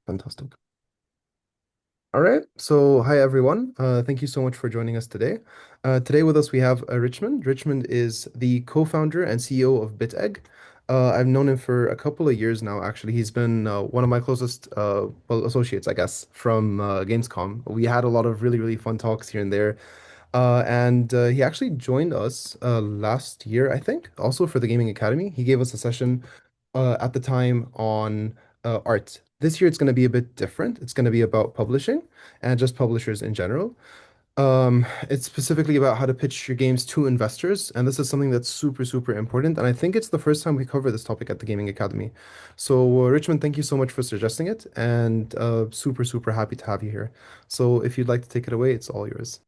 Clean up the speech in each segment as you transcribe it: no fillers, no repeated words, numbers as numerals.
Fantastic. All right. So, hi everyone. Thank you so much for joining us today. Today with us we have Richmond. Richmond is the co-founder and CEO of BitEgg. I've known him for a couple of years now, actually. He's been one of my closest associates, I guess, from Gamescom. We had a lot of really, really fun talks here and there. And he actually joined us last year, I think, also for the Gaming Academy. He gave us a session at the time on art. This year it's going to be a bit different. It's going to be about publishing and just publishers in general. It's specifically about how to pitch your games to investors, and this is something that's super, super important. And I think it's the first time we cover this topic at the Gaming Academy. So, Richmond, thank you so much for suggesting it, and super, super happy to have you here. So, if you'd like to take it away, it's all yours.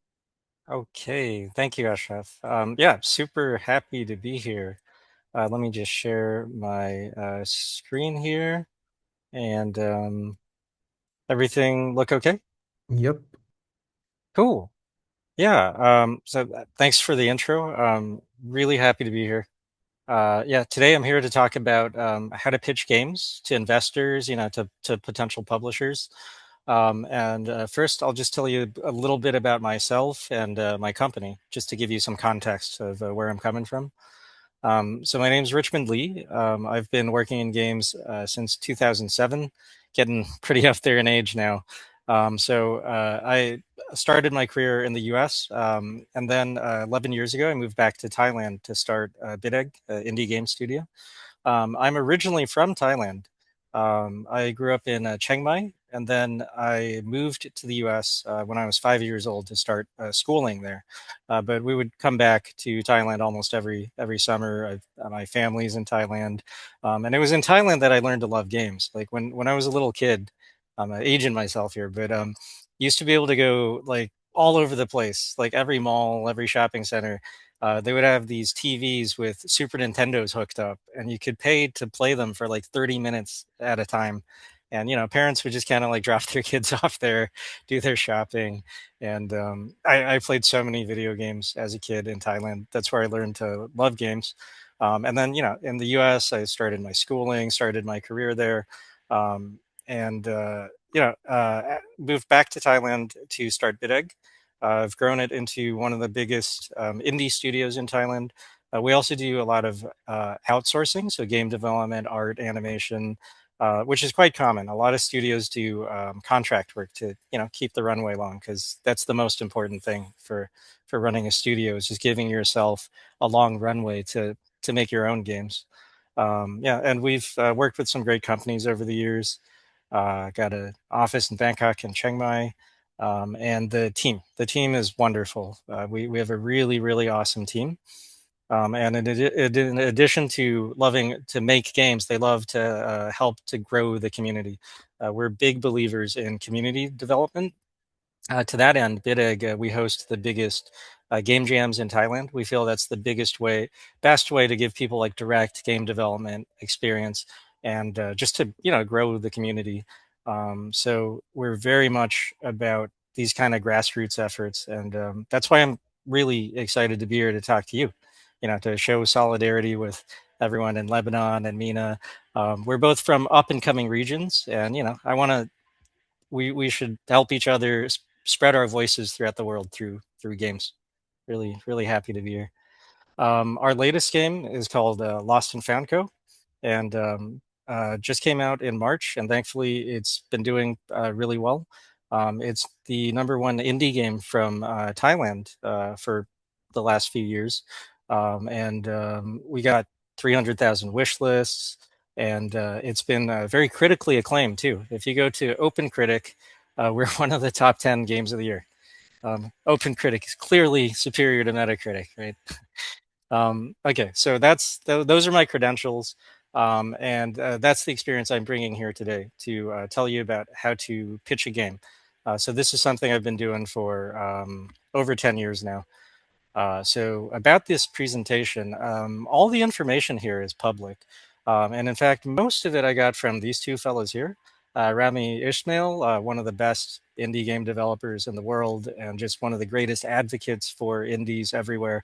Okay, thank you, Ashraf. Yeah, super happy to be here. Let me just share my screen here and everything look okay? Yep. Cool. Yeah, thanks for the intro. Really happy to be here. Yeah, today I'm here to talk about how to pitch games to investors, to potential publishers. And first, I'll just tell you a little bit about myself and my company, just to give you some context of where I'm coming from. So my name's Richmond Lee. I've been working in games since 2007, getting pretty up there in age now. I started my career in the US, and then 11 years ago, I moved back to Thailand to start BitEgg, indie game studio. I'm originally from Thailand. I grew up in Chiang Mai, and then I moved to the U.S. When I was 5 years old to start schooling there. But we would come back to Thailand almost every summer. My family's in Thailand, and it was in Thailand that I learned to love games. Like when I was a little kid, I'm aging myself here, but used to be able to go like all over the place, like every mall, every shopping center. They would have these TVs with Super Nintendos hooked up, and you could pay to play them for like 30 minutes at a time. And parents would just kind of like drop their kids off there, do their shopping. And I played so many video games as a kid in Thailand. That's where I learned to love games. And then, in the US, I started my schooling, started my career there. And moved back to Thailand to start BitEgg. I've grown it into one of the biggest indie studios in Thailand. We also do a lot of outsourcing, so game development, art, animation, which is quite common. A lot of studios do contract work to, keep the runway long, because that's the most important thing for running a studio, is just giving yourself a long runway to make your own games. Yeah, and we've worked with some great companies over the years. Got an office in Bangkok and Chiang Mai. And the team is wonderful. We have a really, really awesome team. And in addition to loving to make games, they love to help to grow the community. We're big believers in community development. To that end, BitEgg, we host the biggest game jams in Thailand. We feel that's the best way to give people like direct game development experience and just to grow the community. So we're very much about these kind of grassroots efforts, and that's why I'm really excited to be here to talk to you. To show solidarity with everyone in Lebanon and MENA. We're both from up and coming regions, and I want to we should help each other spread our voices throughout the world through games. Really, really happy to be here. Our latest game is called Lost and Found Co. and just came out in March, and thankfully it's been doing really well. It's the number one indie game from Thailand for the last few years, and we got 300,000 wish lists, and it's been very critically acclaimed too. If you go to OpenCritic, we're one of the top 10 games of the year. OpenCritic is clearly superior to Metacritic, right? Okay, so those are my credentials, and that's the experience I'm bringing here today to tell you about how to pitch a game. So this is something I've been doing for over 10 years now. So about this presentation, all the information here is public. And in fact, most of it I got from these two fellows here. Rami Ismail, one of the best indie game developers in the world and just one of the greatest advocates for indies everywhere.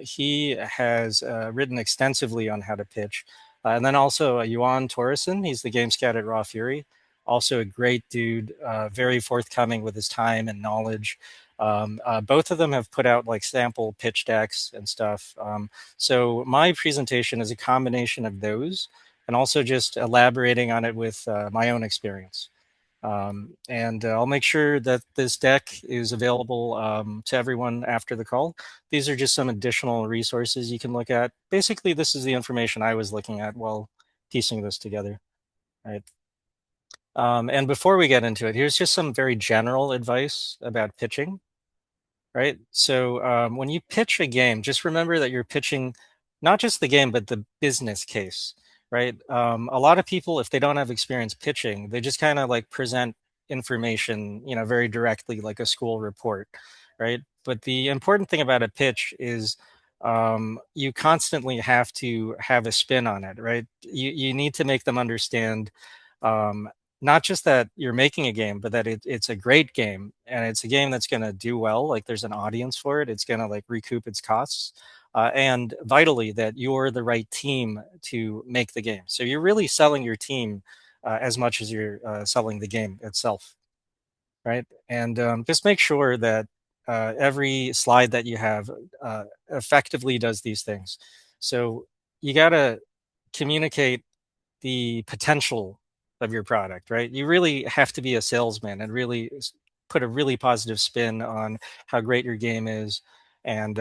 He has written extensively on how to pitch. And then also Yuan Torreson, he's the game scout at Raw Fury. also a great dude, very forthcoming with his time and knowledge. Both of them have put out like sample pitch decks and stuff. So my presentation is a combination of those and also just elaborating on it with my own experience. And I'll make sure that this deck is available to everyone after the call. These are just some additional resources you can look at. Basically, this is the information I was looking at while piecing this together. Right. And before we get into it, here's just some very general advice about pitching. Right. So when you pitch a game, just remember that you're pitching not just the game, but the business case. Right. A lot of people, if they don't have experience pitching, they just kind of like present information, very directly, like a school report. Right. But the important thing about a pitch is you constantly have to have a spin on it. Right. You need to make them understand um, not just that you're making a game, but that it's a great game and it's a game that's going to do well. Like there's an audience for it. It's going to like recoup its costs. And vitally, that you're the right team to make the game. So you're really selling your team as much as you're selling the game itself, right? And just make sure that every slide that you have effectively does these things. So you got to communicate the potential of your product, right? You really have to be a salesman and really put a really positive spin on how great your game is and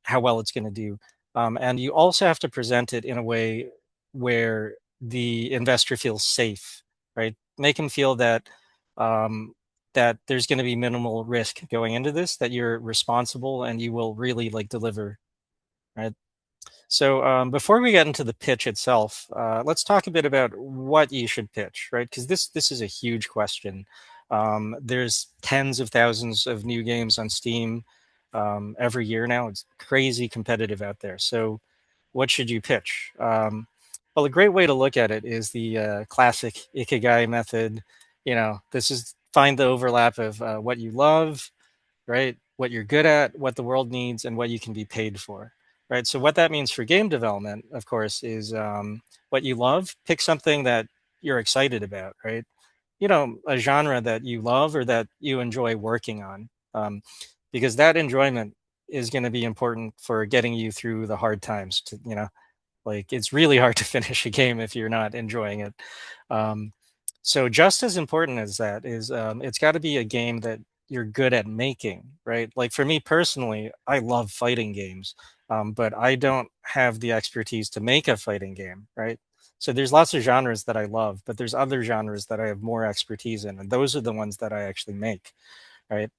how well it's going to do. And you also have to present it in a way where the investor feels safe, right? Make him feel um, that there's going to be minimal risk going into this, that you're responsible and you will really like deliver, right? So before we get into the pitch itself, let's talk a bit about what you should pitch, right? Because this is a huge question. There's tens of thousands of new games on Steam every year now. It's crazy competitive out there. So what should you pitch? Well, a great way to look at it is the classic Ikigai method. This is find the overlap of what you love, right? What you're good at, what the world needs, and what you can be paid for, right? So what that means for game development, of course, is what you love. Pick something that you're excited about, right? A genre that you love or that you enjoy working on, because that enjoyment is going to be important for getting you through the hard times. Like it's really hard to finish a game if you're not enjoying it. Um, so just as important as that is, it's got to be a game that you're good at making, right? Like for me personally, I love fighting games, but I don't have the expertise to make a fighting game, right? So there's lots of genres that I love, but there's other genres that I have more expertise in, and those are the ones that I actually make, right?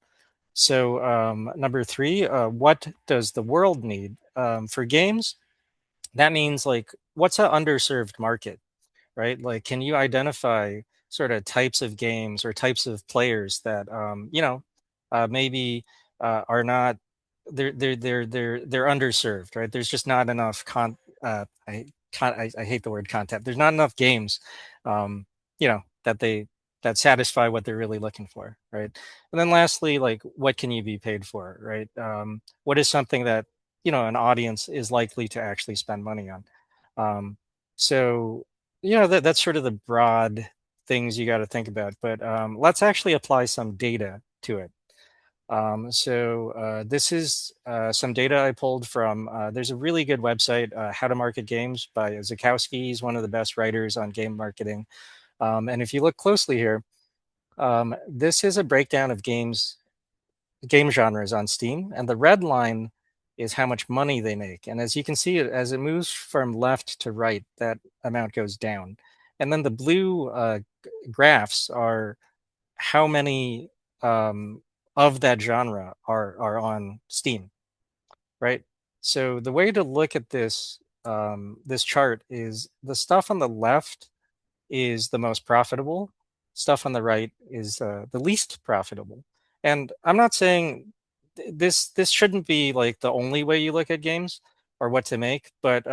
So number three, what does the world need for games? That means like what's an underserved market, right? Like, can you identify sort of types of games or types of players that maybe are not they're underserved, right? There's just not enough I hate the word content. There's not enough games, that that satisfy what they're really looking for, right? And then lastly, like, what can you be paid for, right? What is something that an audience is likely to actually spend money on? So that's sort of the broad things you got to think about, but let's actually apply some data to it. This is some data I pulled from there's a really good website, How to Market Games by Zakowski. He's one of the best writers on game marketing. And if you look closely here, this is a breakdown of game genres on Steam, and the red line is how much money they make. And as you can see, as it moves from left to right, that amount goes down. And then the blue graphs are how many of that genre are on Steam, right? So the way to look at this chart is the stuff on the left is the most profitable. Stuff on the right is the least profitable. And I'm not saying this shouldn't be like the only way you look at games or what to make, but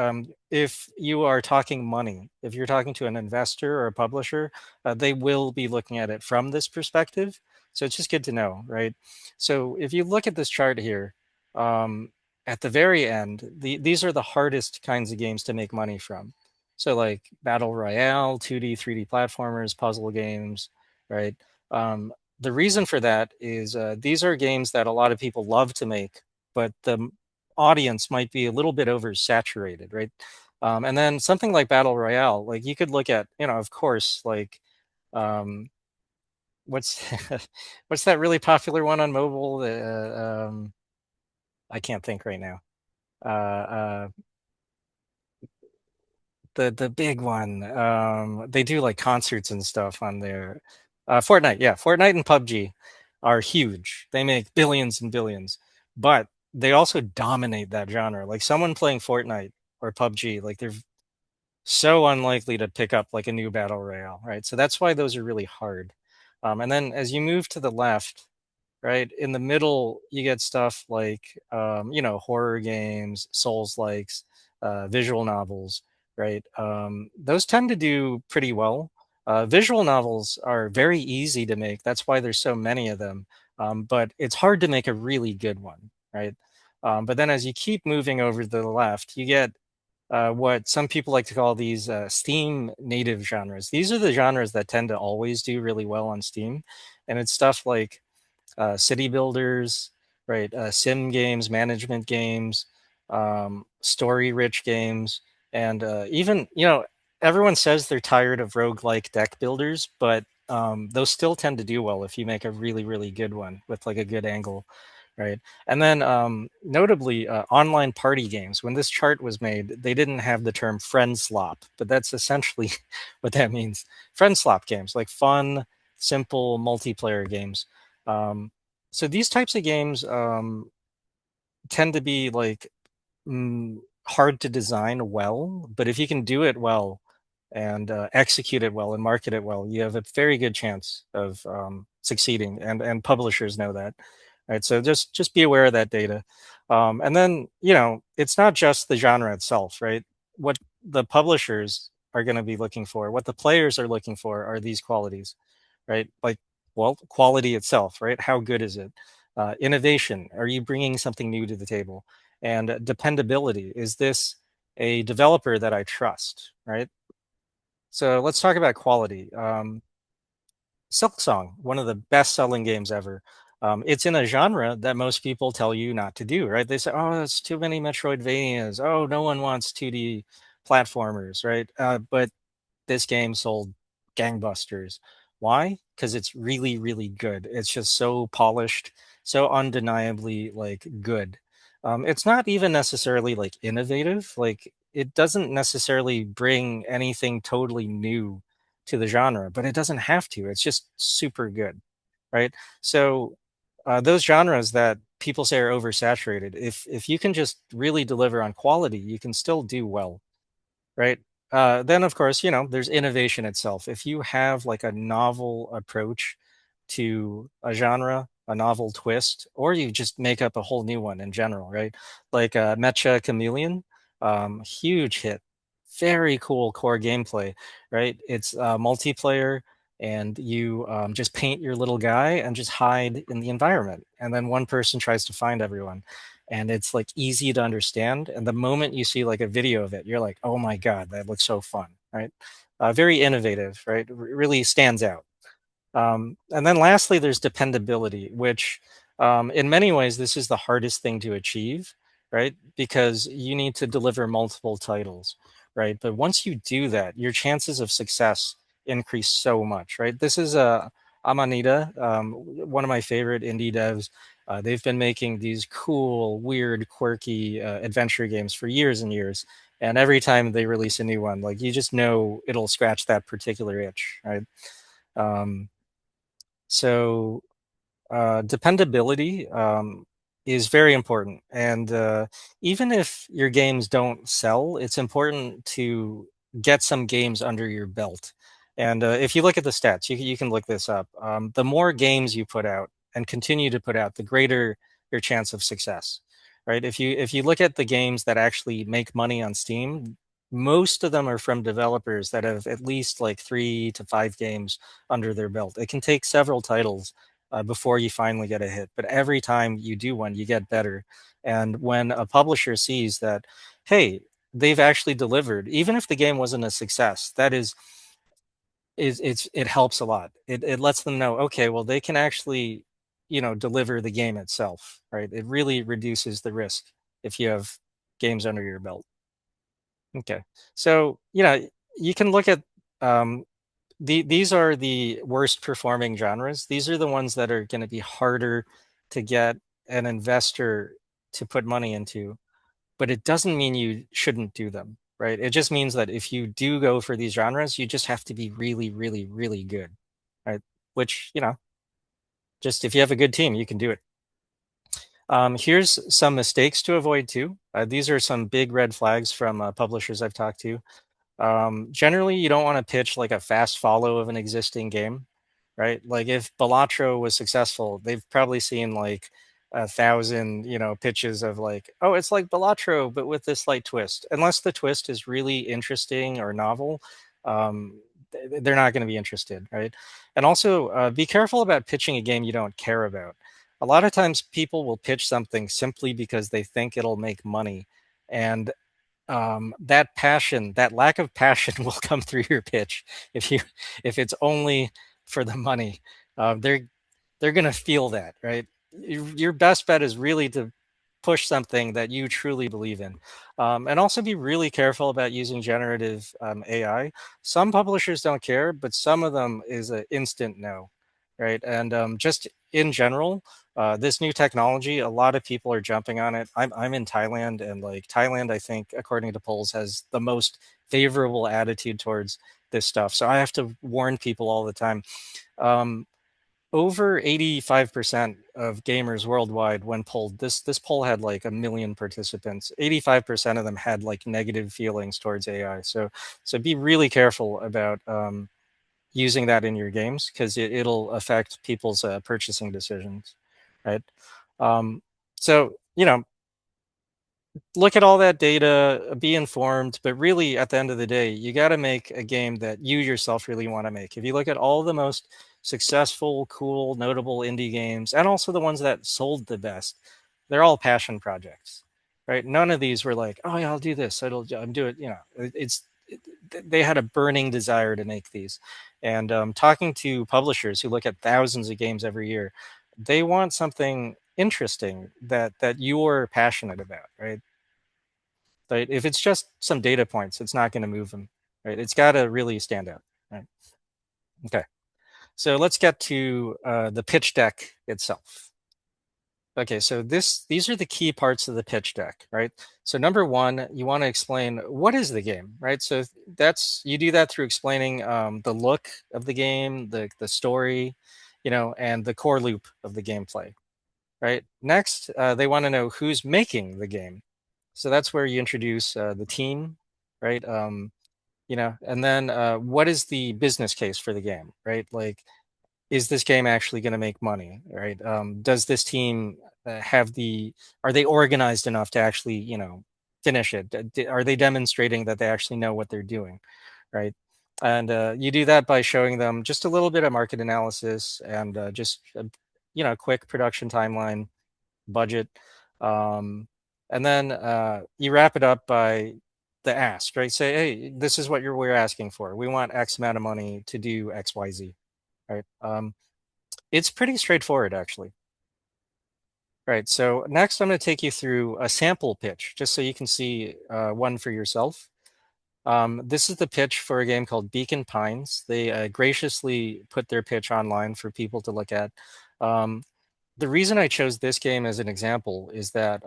if you are talking money, if you're talking to an investor or a publisher, they will be looking at it from this perspective. So it's just good to know, right? So if you look at this chart here, at the very end, these are the hardest kinds of games to make money from. So like battle royale, 2D, 3D platformers, puzzle games, right? The reason for that is these are games that a lot of people love to make, but the audience might be a little bit oversaturated, right? And then something like battle royale, like you could look at, of course, like um, what's what's that really popular one on mobile? I can't think right now. The big one. They do like concerts and stuff on there. Fortnite, yeah, Fortnite and PUBG are huge. They make billions and billions, but they also dominate that genre. Like someone playing Fortnite or PUBG, like they're so unlikely to pick up like a new battle royale, right? So that's why those are really hard. And then as you move to the left, right? In the middle, you get stuff like, horror games, Souls likes, visual novels, right? Those tend to do pretty well. Visual novels are very easy to make. That's why there's so many of them. But it's hard to make a really good one, right? But then as you keep moving over to the left, you get what some people like to call these Steam native genres. These are the genres that tend to always do really well on Steam. And it's stuff like city builders, right? Sim games, management games, story rich games, and even, everyone says they're tired of roguelike deck builders, but those still tend to do well if you make a really, really good one with like a good angle, right? And then notably, online party games. When this chart was made, they didn't have the term friend slop, but that's essentially what that means. Friend slop games, like fun, simple multiplayer games. Um, so these types of games tend to be like hard to design well, but if you can do it well and execute it well and market it well, you have a very good chance of succeeding, and publishers know that, right? So just be aware of that data, and then it's not just the genre itself, right? What the publishers are going to be looking for, what the players are looking for, are these qualities, right? Like, well, quality itself, right? How good is it? Innovation. Are you bringing something new to the table? And dependability. Is this a developer that I trust, right? So let's talk about quality. Silksong, one of the best-selling games ever. It's in a genre that most people tell you not to do, right? They say, "Oh, it's too many Metroidvanias. Oh, no one wants 2D platformers," right? But this game sold gangbusters. Why? Because it's really, really good. It's just so polished, so undeniably like good. It's not even necessarily like innovative. Like it doesn't necessarily bring anything totally new to the genre, but it doesn't have to. It's just super good, right? So those genres that people say are oversaturated, if you can just really deliver on quality, you can still do well, right? Then, of course, there's innovation itself. If you have like a novel approach to a genre, a novel twist, or you just make up a whole new one in general, right? Like Mecha Chameleon, huge hit, very cool core gameplay, right? It's multiplayer, and you just paint your little guy and just hide in the environment, and then one person tries to find everyone, and it's like easy to understand. And the moment you see like a video of it, you're like, oh my God, that looks so fun, right? Very innovative, right? Really stands out. And then lastly, there's dependability, which in many ways, this is the hardest thing to achieve, right? Because you need to deliver multiple titles, right? But once you do that, your chances of success increase so much, right? This is Amanita, one of my favorite indie devs. They've been making these cool, weird, quirky adventure games for years and years. And every time they release a new one, like you just know it'll scratch that particular itch, right? Um, so dependability is very important. And even if your games don't sell, it's important to get some games under your belt. And if you look at the stats, you can look this up. The more games you put out and continue to put out, the greater your chance of success. Right? If you look at the games that actually make money on Steam, most of them are from developers that have at least like 3 to 5 games under their belt. It can take several titles before you finally get a hit. But every time you do one, you get better. And when a publisher sees that, hey, they've actually delivered, even if the game wasn't a success. That it helps a lot. It lets them know, okay, well, they can actually, deliver the game itself, right? It really reduces the risk if you have games under your belt. Okay, so you can look at these are the worst performing genres. These are the ones that are going to be harder to get an investor to put money into, but it doesn't mean you shouldn't do them, right? It just means that if you do go for these genres, you just have to be really, really, really good, right? Which, just if you have a good team, you can do it. Here's some mistakes to avoid too. These are some big red flags from publishers I've talked to. Generally, you don't want to pitch like a fast follow of an existing game, right? Like if Balatro was successful, they've probably seen like 1,000, pitches of like, oh, it's like Balatro, but with this slight twist. Unless the twist is really interesting or novel, they're not going to be interested, right? And also, be careful about pitching a game you don't care about. A lot of times, people will pitch something simply because they think it'll make money, and that passion, that lack of passion will come through your pitch if it's only for the money. They're going to feel that, right? Your best bet is really to push something that you truly believe in. And also be really careful about using generative AI. Some publishers don't care, but some of them is an instant no, right? And just in general, this new technology, a lot of people are jumping on it. I'm in Thailand, and like Thailand, I think, according to polls, has the most favorable attitude towards this stuff. So I have to warn people all the time. Um, Over 85% of gamers worldwide, when polled, this poll had like 1 million participants. 85% of them had like negative feelings towards AI. So be really careful about using that in your games, because it'll affect people's purchasing decisions, right? Um, so look at all that data, be informed, but really at the end of the day, you got to make a game that you yourself really want to make. If you look at all the most successful, cool, notable indie games, and also the ones that sold the best, they're all passion projects, right? None of these were like, oh yeah, I'll do this. I'm do it. They had a burning desire to make these. And talking to publishers who look at thousands of games every year, they want something interesting that you're passionate about, right? Right? If it's just some data points, it's not going to move them, right? It's got to really stand out, right? Okay. So let's get to the pitch deck itself. Okay, so these are the key parts of the pitch deck, right? So number one, you want to explain what is the game, right? So you do that through explaining the look of the game, the story, and the core loop of the gameplay, right? Next, they want to know who's making the game. So that's where you introduce the team, right? And then what is the business case for the game, right? Like, is this game actually going to make money, right? Does this team are they organized enough to actually, finish it? Are they demonstrating that they actually know what they're doing, right? And you do that by showing them just a little bit of market analysis and just, quick production timeline, budget. Um, and then you wrap it up by the ask, right? Say, hey, this is what we're asking for. We want X amount of money to do X, Y, Z, right? It's pretty straightforward, actually. Right. So next, I'm going to take you through a sample pitch, just so you can see one for yourself. This is the pitch for a game called Beacon Pines. They graciously put their pitch online for people to look at. Um, the reason I chose this game as an example is that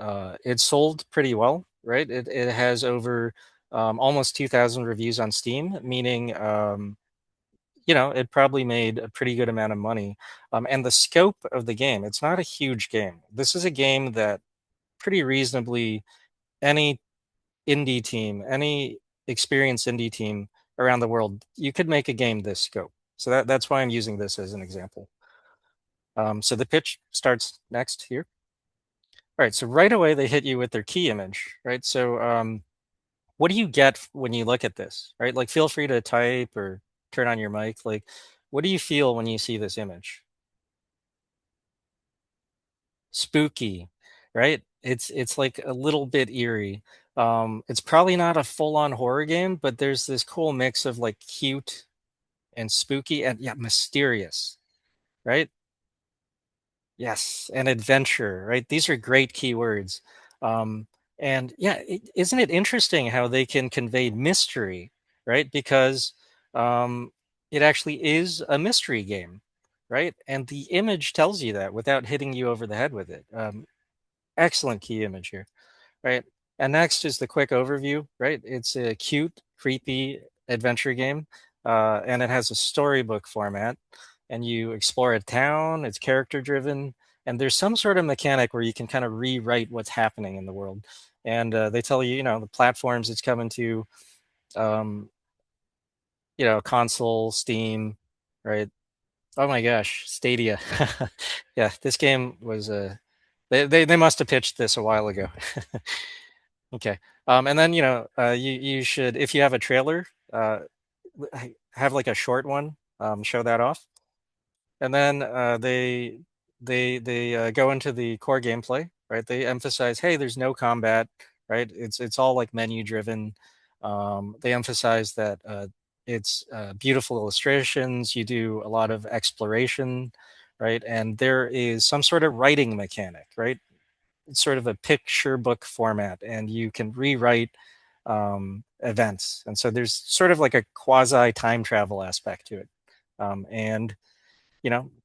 it sold pretty well, right? It has over almost 2,000 reviews on Steam, meaning it probably made a pretty good amount of money. And the scope of the game, it's not a huge game. This is a game that pretty reasonably any indie team, any experienced indie team around the world, you could make a game this scope. So that's why I'm using this as an example. So the pitch starts next here. All right, so right away they hit you with their key image, right? So what do you get when you look at this, right? Like feel free to type or turn on your mic. Like, what do you feel when you see this image? Spooky, right? It's like a little bit eerie. It's probably not a full-on horror game, but there's this cool mix of like cute and spooky and yeah, mysterious, right? Yes, and adventure, right? These are great keywords. Um, and yeah, isn't it interesting how they can convey mystery, right? Because um, it actually is a mystery game, right? And the image tells you that without hitting you over the head with it. Excellent key image here, right? And next is the quick overview, right? It's a cute, creepy adventure game, and it has a storybook format. And you explore a town. It's character driven, and there's some sort of mechanic where you can kind of rewrite what's happening in the world. And they tell you, the platforms it's coming to, um, console, Steam, right? Oh my gosh, Stadia. Yeah, this game was they must have pitched this a while ago. Okay. And then, you should, if you have a trailer, have like a short one, show that off. And then they go into the core gameplay, right? They emphasize, hey, there's no combat, right? It's all like menu driven. They emphasize that it's beautiful illustrations. You do a lot of exploration, right? And there is some sort of writing mechanic, right? It's sort of a picture book format, and you can rewrite events. And so there's sort of like a quasi time travel aspect to it. And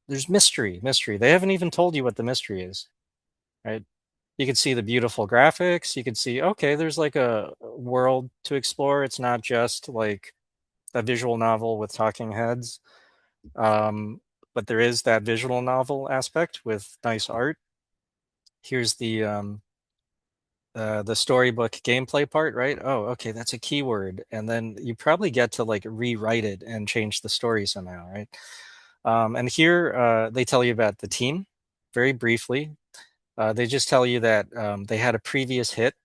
there's mystery. They haven't even told you what the mystery is, right? You can see the beautiful graphics. You can see, okay, there's like a world to explore. It's not just like a visual novel with talking heads. But there is that visual novel aspect with nice art. Here's the storybook gameplay part, right? Oh, okay, that's a keyword. And then you probably get to like rewrite it and change the story somehow, right? And here they tell you about the team very briefly. They just tell you that they had a previous hit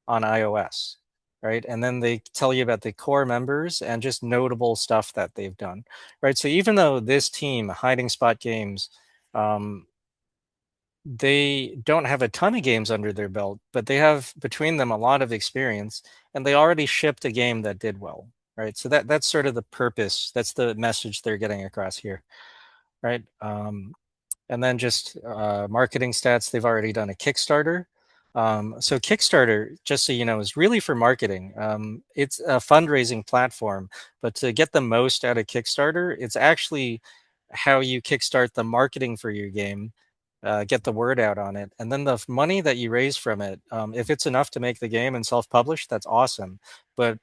on iOS, right? And then they tell you about the core members and just notable stuff that they've done, right? So even though this team, Hiding Spot Games, um, they don't have a ton of games under their belt, but they have between them a lot of experience, and they already shipped a game that did well, right? So that's sort of the purpose. That's the message they're getting across here, right? And then just marketing stats. They've already done a Kickstarter. So Kickstarter, just so you know, is really for marketing. It's a fundraising platform, but to get the most out of Kickstarter, it's actually how you kickstart the marketing for your game, get the word out on it, and then the money that you raise from it, if it's enough to make the game and self-publish, that's awesome. But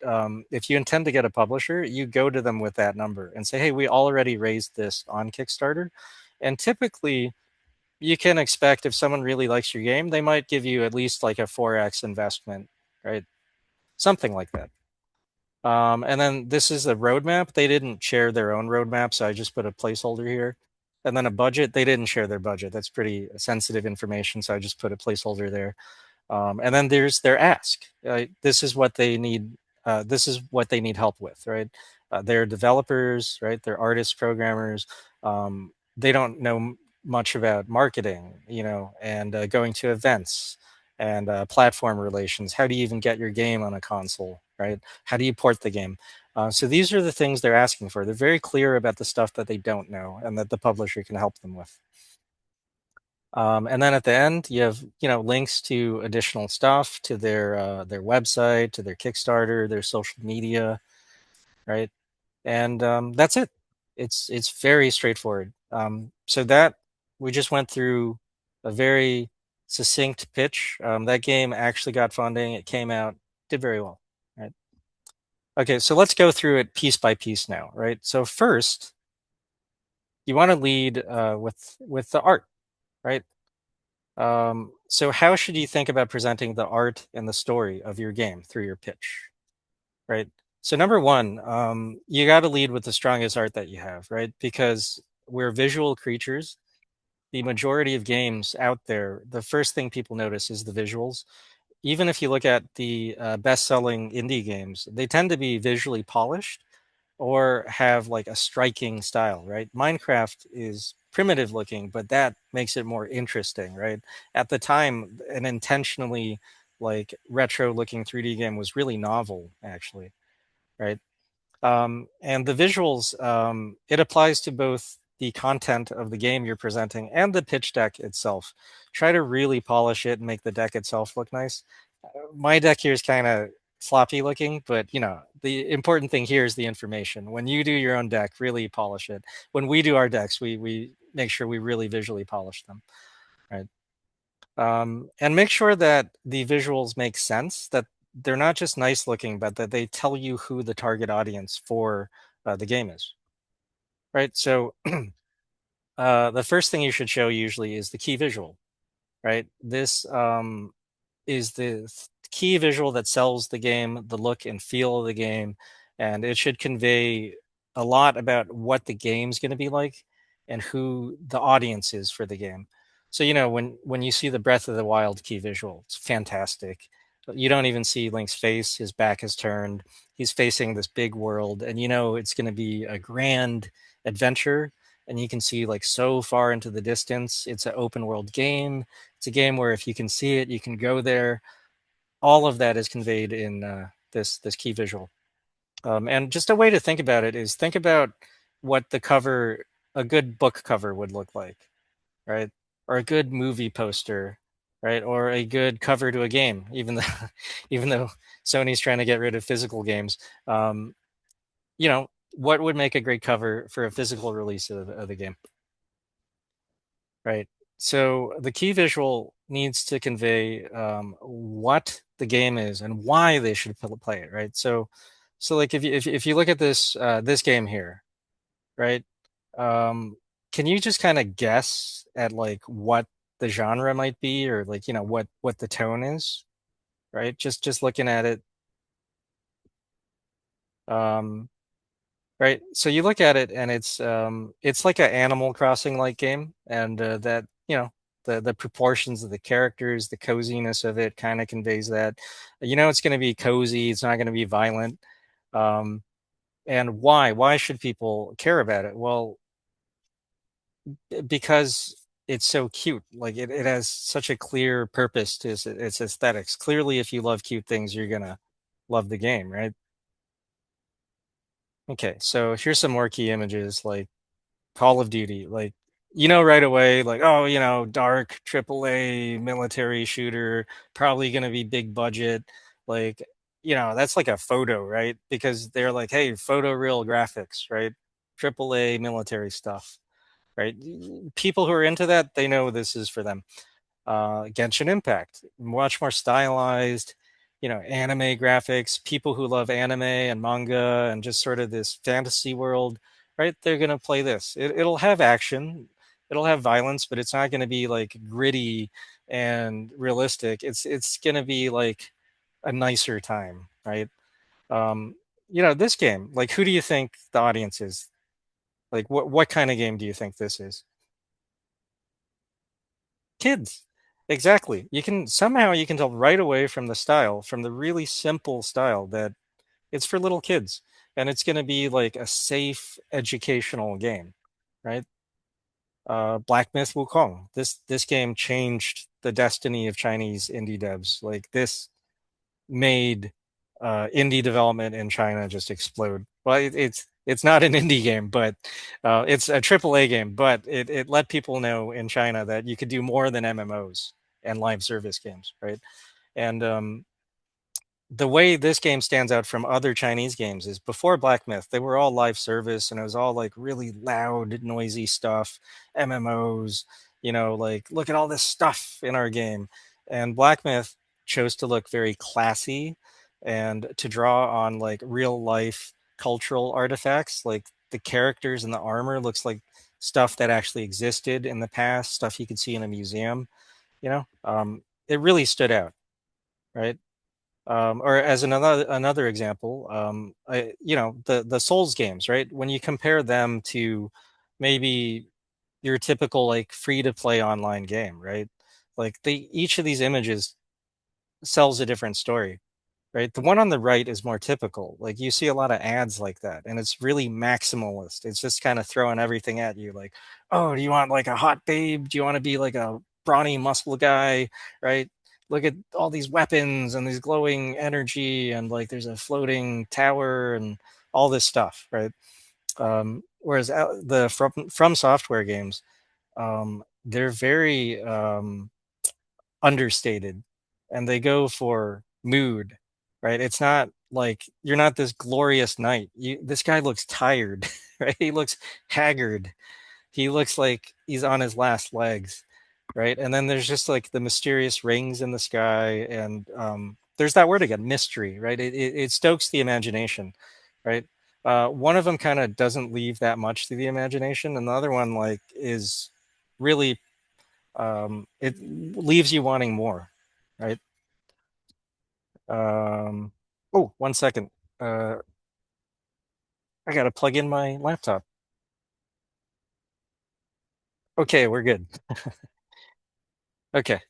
if you intend to get a publisher, you go to them with that number and say, hey, we already raised this on Kickstarter. And typically, you can expect if someone really likes your game, they might give you at least like a 4x investment, right? Something like that. And then this is the roadmap. They didn't share their own roadmap, so I just put a placeholder here. And then a budget. They didn't share their budget. That's pretty sensitive information, so I just put a placeholder there. And then there's their ask. This is what they need. This is what they need help with, right? They're developers, right? They're artists, programmers. They don't know much about marketing, and going to events and platform relations. How do you even get your game on a console, right? How do you port the game? So these are the things they're asking for. They're very clear about the stuff that they don't know and that the publisher can help them with. And then at the end, you have links to additional stuff, to their website, to their Kickstarter, their social media, right? And that's it. It's very straightforward. So that we just went through a very succinct pitch. That game actually got funding. It came out, did very well, right? Okay, so let's go through it piece by piece now, right? So first, you want to lead with the art, right? So how should you think about presenting the art and the story of your game through your pitch, right? So number one, you got to lead with the strongest art that you have, right? Because we're visual creatures. The majority of games out there, the first thing people notice is the visuals. Even if you look at the best-selling indie games, they tend to be visually polished or have like a striking style, right? Minecraft is primitive looking, but that makes it more interesting, right? At the time, an intentionally like retro looking 3D game was really novel, actually, right? And the visuals, it applies to both the content of the game you're presenting and the pitch deck itself. Try to really polish it and make the deck itself look nice. My deck here is kind of sloppy looking, but the important thing here is the information. When you do your own deck, really polish it. When we do our decks, we make sure we really visually polish them, right? And make sure that the visuals make sense, that they're not just nice looking, but that they tell you who the target audience for the game is, right? So the first thing you should show usually is the key visual, right? This is the key visual that sells the game, the look and feel of the game, and it should convey a lot about what the game's going to be like and who the audience is for the game. So when you see the Breath of the Wild key visual, it's fantastic. You don't even see Link's face; his back is turned. He's facing this big world, and it's going to be a grand adventure. And you can see like so far into the distance. It's an open world game. It's a game where if you can see it, you can go there. All of that is conveyed in this key visual. And just a way to think about it is think about what a good book cover would look like, right? Or a good movie poster, right? Or a good cover to a game, even though even though Sony's trying to get rid of physical games. Um, what would make a great cover for a physical release of the game? Right. So the key visual needs to convey what the game is and why they should play it. Right. So like if you look at this game here, right? Um, can you just kind of guess at like what the genre might be, or like what the tone is, right? Just looking at it. Um, Right. So you look at it and it's like an Animal Crossing like game, and that the proportions of the characters, the coziness of it kind of conveys that. It's going to be cozy. It's not going to be violent. Um, and why should people care about it? Well, because it's so cute. Like it has such a clear purpose to its aesthetics. Clearly, if you love cute things, you're gonna love the game, right? Okay, so here's some more key images like Call of Duty, like right away, like oh, dark AAA military shooter, probably going to be big budget, like that's like a photo, right? Because they're like, hey, photoreal graphics, right? AAA military stuff, right? People who are into that, they know this is for them. Genshin Impact, much more stylized, anime graphics. People who love anime and manga and just sort of this fantasy world, right? They're gonna play this. It'll have action, it'll have violence, but it's not gonna be like gritty and realistic. It's gonna be like a nicer time, right? Um, this game, like, who do you think the audience is? Like, what kind of game do you think this is? Kids. Exactly. You can tell right away from the style, from the really simple style, that it's for little kids and it's going to be like a safe educational game, right? Black Myth Wukong. This game changed the destiny of Chinese indie devs. Like this made indie development in China just explode. Well, it's not an indie game, but it's a AAA game. But it let people know in China that you could do more than MMOs and live service games, right? And the way this game stands out from other Chinese games is before Black Myth, they were all live service and it was all like really loud, noisy stuff, MMOs, like look at all this stuff in our game. And Black Myth chose to look very classy and to draw on like real life cultural artifacts, like the characters and the armor looks like stuff that actually existed in the past, stuff you could see in a museum, it really stood out, right? Or as another example, the Souls games, right? When you compare them to maybe your typical like free to play online game, right? Like each of these images sells a different story, right? The one on the right is more typical. Like you see a lot of ads like that, and it's really maximalist. It's just kind of throwing everything at you, like, oh, do you want like a hot babe? Do you want to be like a brawny muscle guy, right? look at all these weapons and these glowing energy, and like there's a floating tower and all this stuff, right? Whereas the from software games, they're very understated, and they go for mood, right? It's not like you're not this glorious knight. This guy looks tired, right? He looks haggard. He looks like he's on his last legs, right? And then there's just like the mysterious rings in the sky, and there's that word again, mystery, right? It stokes the imagination, right? One of them kind of doesn't leave that much to the imagination, and the other one like is really it leaves you wanting more, right? Um, oh, 1 second. Uh, I gotta plug in my laptop. Okay, we're good. Okay.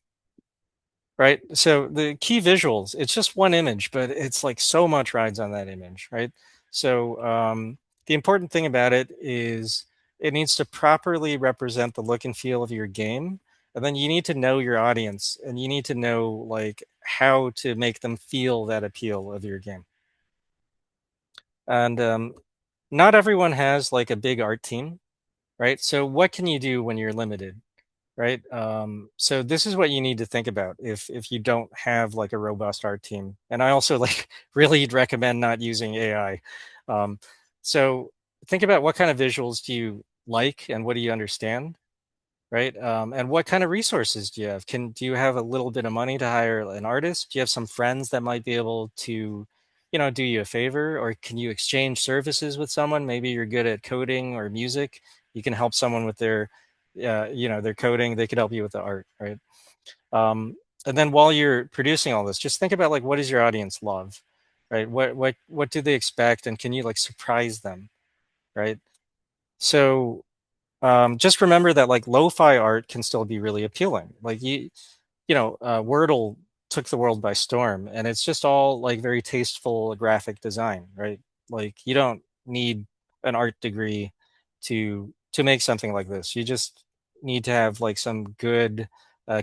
Right? So the key visuals, it's just one image, but it's like so much rides on that image, right? So the important thing about it is it needs to properly represent the look and feel of your game. And then you need to know your audience, and you need to know like how to make them feel that appeal of your game. And not everyone has like a big art team, right? So what can you do when you're limited? Right. So this is what you need to think about if you don't have like a robust art team. And I also like really recommend not using AI. Um, so think about what kind of visuals do you like and what do you understand, right? And what kind of resources do you have? Do you have a little bit of money to hire an artist? Do you have some friends that might be able to, do you a favor, or can you exchange services with someone? Maybe you're good at coding or music. You can help someone with their coding. They could help you with the art, right? Um, and then while you're producing all this, just think about like what does your audience love, right? What do they expect, and can you like surprise them, right? So just remember that like lo-fi art can still be really appealing. Like Wordle took the world by storm, and it's just all like very tasteful graphic design, right? Like you don't need an art degree to make something like this. You just need to have like some good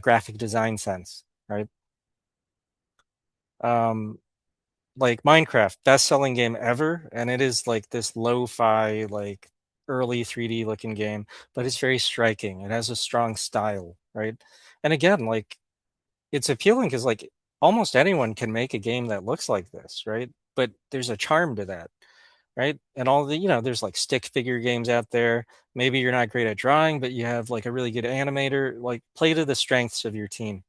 graphic design sense, right? Um, like Minecraft, best-selling game ever, and it is like this lo-fi, like early 3D looking game, but it's very striking. It has a strong style, right? And again, like it's appealing because like almost anyone can make a game that looks like this, right? But there's a charm to that, right? And all there's like stick figure games out there. Maybe you're not great at drawing, but you have like a really good animator. Like play to the strengths of your team.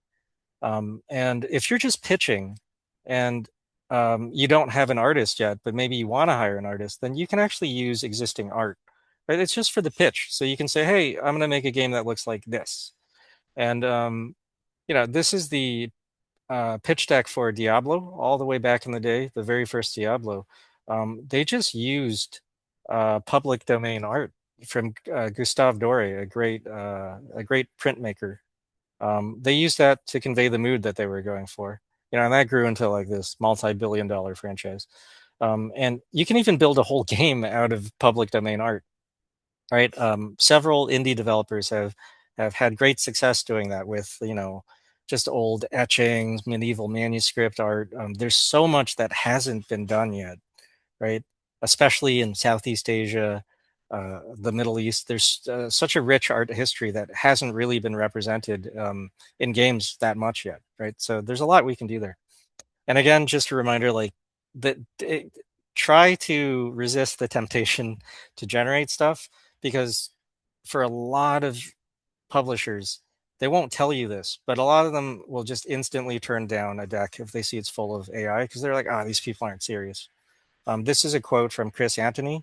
And if you're just pitching and you don't have an artist yet, but maybe you want to hire an artist, then you can actually use existing art. Right? It's just for the pitch. So you can say, hey, I'm going to make a game that looks like this. And, this is the pitch deck for Diablo all the way back in the day, the very first Diablo. They just used public domain art from Gustave Doré, a great printmaker. They used that to convey the mood that they were going for. And that grew into like this multi-billion-dollar franchise. And you can even build a whole game out of public domain art, right? Several indie developers have had great success doing that with, just old etchings, medieval manuscript art. There's so much that hasn't been done yet, right? Especially in Southeast Asia, the Middle East. There's such a rich art history that hasn't really been represented in games that much yet, right? So there's a lot we can do there. And again, just a reminder, like that, try to resist the temptation to generate stuff, because for a lot of publishers, they won't tell you this, but a lot of them will just instantly turn down a deck if they see it's full of AI because they're like, these people aren't serious. This is a quote from Chris Anthony.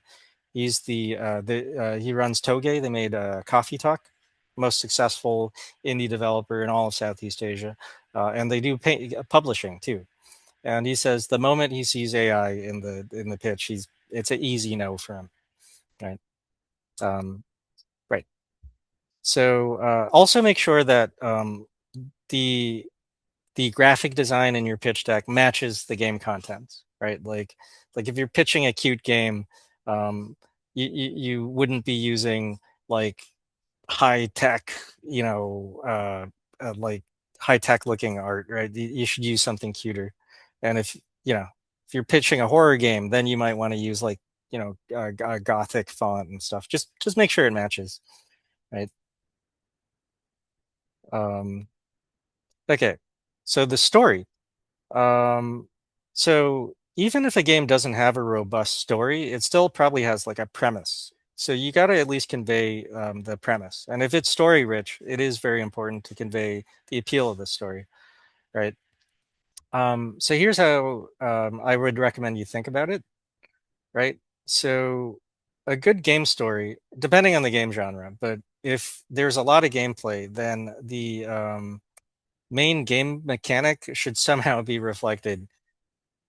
He's he runs Toge. They made Coffee Talk, most successful indie developer in all of Southeast Asia, and they do publishing too. And he says the moment he sees AI in the pitch, it's an easy no for him, right? Um, right. So also make sure that the the graphic design in your pitch deck matches the game content, right? Like if you're pitching a cute game, um, you wouldn't be using like high tech, like high tech looking art, right? You should use something cuter. And if you're pitching a horror game, then you might want to use like a gothic font and stuff. Just make sure it matches, right? Um, okay, so the story. Um, so even if a game doesn't have a robust story, it still probably has like a premise. So you got to at least convey the premise. And if it's story rich, it is very important to convey the appeal of the story, right? So here's how I would recommend you think about it, right? So a good game story, depending on the game genre, but if there's a lot of gameplay, then the main game mechanic should somehow be reflected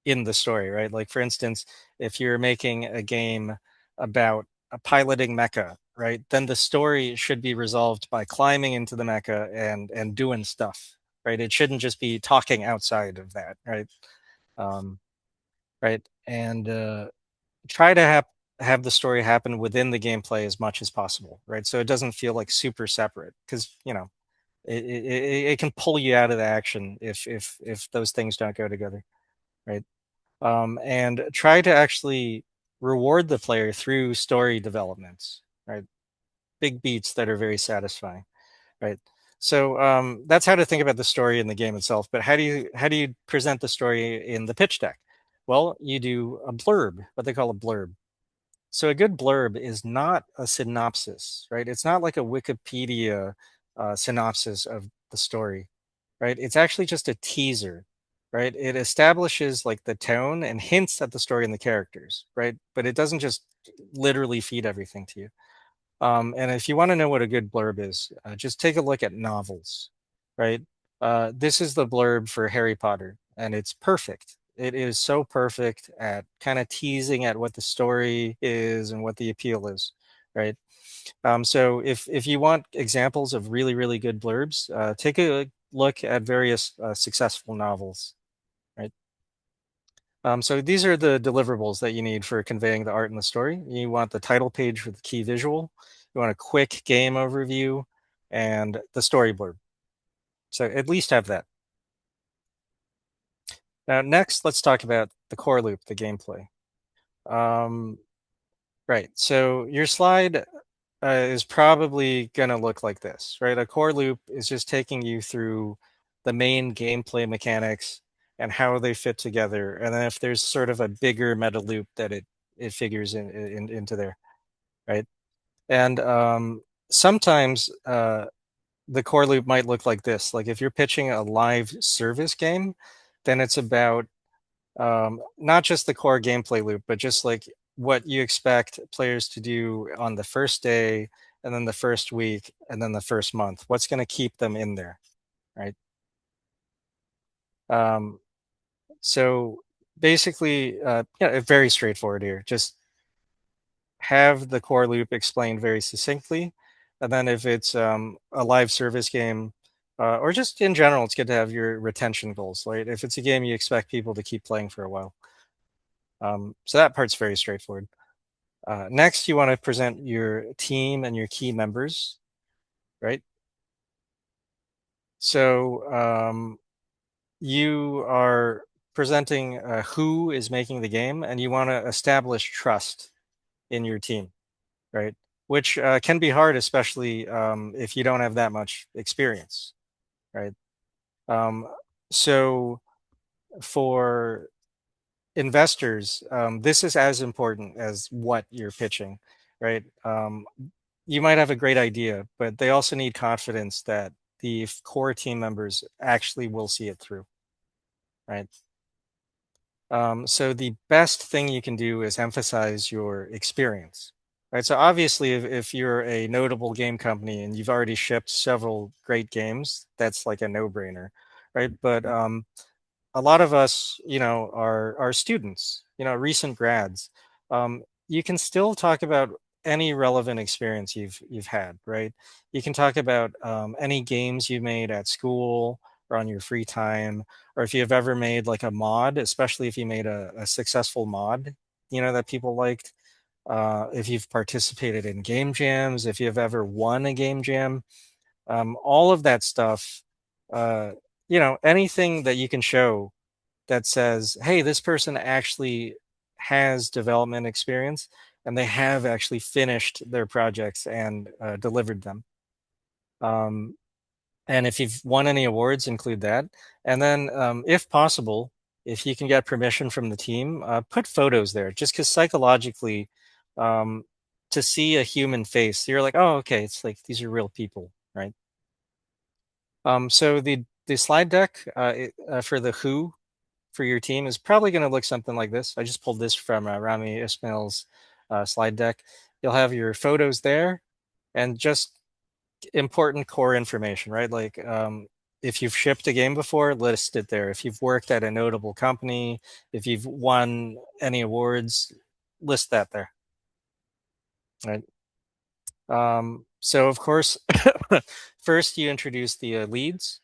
in the story, right? Like for instance, if you're making a game about a piloting mecha, right, then the story should be resolved by climbing into the mecha and doing stuff, right? It shouldn't just be talking outside of that, right? Um, right, and try to have the story happen within the gameplay as much as possible, right? So it doesn't feel like super separate because it can pull you out of the action if those things don't go together, right? And try to actually reward the player through story developments, right? Big beats that are very satisfying, right? So that's how to think about the story in the game itself. But how do you present the story in the pitch deck? Well, you do a blurb, what they call a blurb. So a good blurb is not a synopsis, right? It's not like a Wikipedia synopsis of the story, right? It's actually just a teaser, right? It establishes like the tone and hints at the story and the characters, right? But it doesn't just literally feed everything to you. And if you want to know what a good blurb is, just take a look at novels, right? This is the blurb for Harry Potter, and it's perfect. It is so perfect at kind of teasing at what the story is and what the appeal is, right? So if you want examples of really really good blurbs, take a look at various successful novels, right? So these are the deliverables that you need for conveying the art in the story. You want the title page with the key visual. You want a quick game overview and the story blurb. So at least have that. Now, next, let's talk about the core loop, the gameplay. Um, right. So your slide is probably going to look like this, right? A core loop is just taking you through the main gameplay mechanics and how they fit together. And then if there's sort of a bigger meta loop that it figures into there, right? And sometimes the core loop might look like this. Like if you're pitching a live service game, then it's about not just the core gameplay loop, but just like what you expect players to do on the first day, and then the first week, and then the first month. What's going to keep them in there, right? Um, so basically, yeah, very straightforward here. Just have the core loop explained very succinctly, and then if it's a live service game. Or just in general, it's good to have your retention goals, right? If it's a game you expect people to keep playing for a while. So that part's very straightforward. Next, you want to present your team and your key members, right? So you are presenting who is making the game, and you want to establish trust in your team, right? Which can be hard, especially if you don't have that much experience, right? Um, so for investors, this is as important as what you're pitching, right? You might have a great idea, but they also need confidence that the core team members actually will see it through, right? So the best thing you can do is emphasize your experience, right? So obviously, if you're a notable game company and you've already shipped several great games, that's like a no-brainer, right? But a lot of us, are students, recent grads. You can still talk about any relevant experience you've had, right? You can talk about any games you made at school or on your free time, or if you've ever made like a mod, especially if you made a successful mod, that people liked. If you've participated in game jams, if you've ever won a game jam, all of that stuff uh, anything that you can show that says, hey, this person actually has development experience and they have actually finished their projects and delivered them. Um, and if you've won any awards, include that. And then, if possible, if you can get permission from the team, put photos there, just because psychologically, um, to see a human face, you're like, oh, okay, it's like these are real people, right? So the slide deck for the who for your team is probably going to look something like this. I just pulled this from Rami Ismail's slide deck. You'll have your photos there and just important core information, right? Like if you've shipped a game before, list it there. If you've worked at a notable company, if you've won any awards, list that there, right? So of course, first you introduce the leads,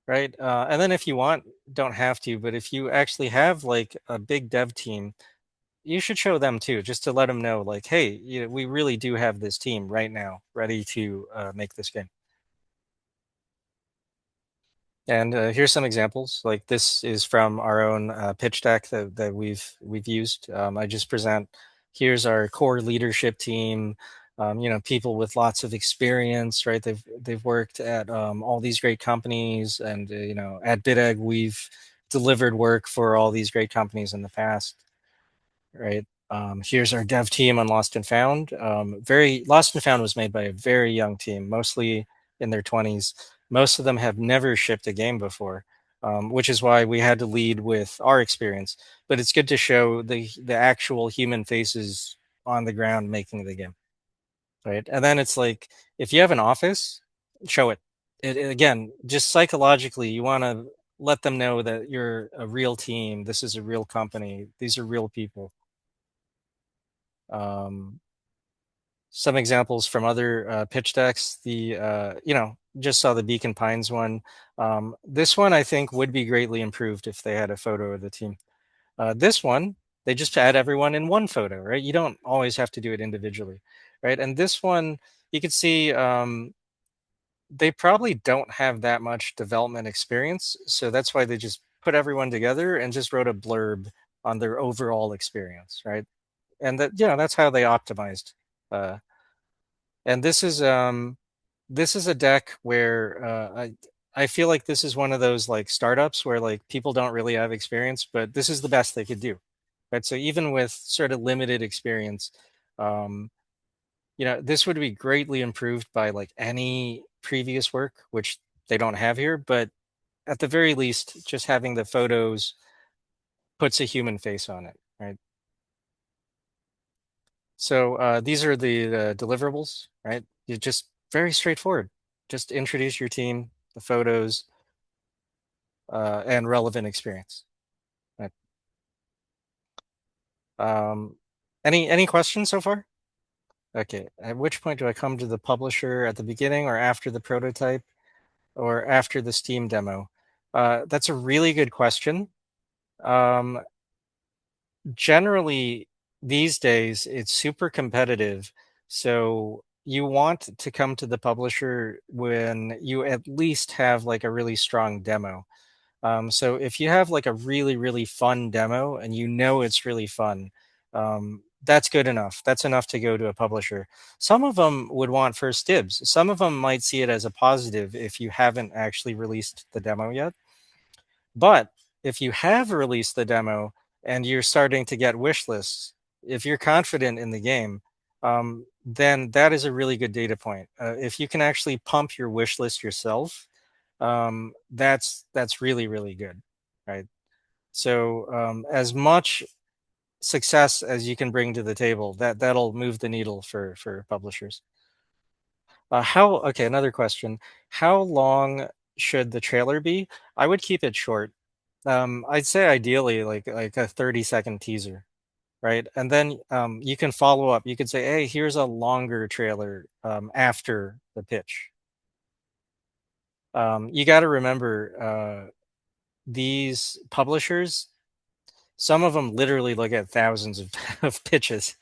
right? And then if you want, don't have to, but if you actually have like a big dev team, you should show them too, just to let them know, like, hey, we really do have this team right now ready to make this game. And here's some examples. Like this is from our own pitch deck that we've used. I just present. Here's our core leadership team. People with lots of experience, right? They've worked at all these great companies, and at BitEgg we've delivered work for all these great companies in the past, right? Here's our dev team on Lost and Found. Very Lost and Found was made by a very young team, mostly in their 20s. Most of them have never shipped a game before, which is why we had to lead with our experience. But it's good to show the actual human faces on the ground making the game, right? And then it's like if you have an office, show it. Again, just psychologically, you want to let them know that you're a real team. This is a real company. These are real people. Um, some examples from other pitch decks. Just saw the Beacon Pines one. This one I think would be greatly improved if they had a photo of the team. This one, they just add everyone in one photo, right? You don't always have to do it individually, right? And this one, you can see they probably don't have that much development experience. So that's why they just put everyone together and just wrote a blurb on their overall experience, right? And that's how they optimized. Uh, and this is a deck where I feel like this is one of those like startups where like people don't really have experience, but this is the best they could do, right? So even with sort of limited experience, um, this would be greatly improved by like any previous work, which they don't have here, but at the very least, just having the photos puts a human face on it, right? So these are the deliverables, right? You just very straightforward. Just introduce your team, the photos, and relevant experience. Right. Um, any questions so far? Okay. At which point do I come to the publisher, at the beginning or after the prototype or after the Steam demo? That's a really good question. Um, Generally, these days it's super competitive. So you want to come to the publisher when you at least have like a really strong demo. So if you have like a really, really fun demo and it's really fun, that's good enough. That's enough to go to a publisher. Some of them would want first dibs. Some of them might see it as a positive if you haven't actually released the demo yet. But if you have released the demo and you're starting to get wish lists, if you're confident in the game, then that is a really good data point. If you can actually pump your wish list yourself, that's really, really good, right? So as much success as you can bring to the table, that'll move the needle for publishers. Okay, another question. How long should the trailer be? I would keep it short. I'd say ideally like a 30-second teaser, right? And then you can follow up. You could say, hey, here's a longer trailer after the pitch. You got to remember these publishers, some of them literally look at thousands of pitches.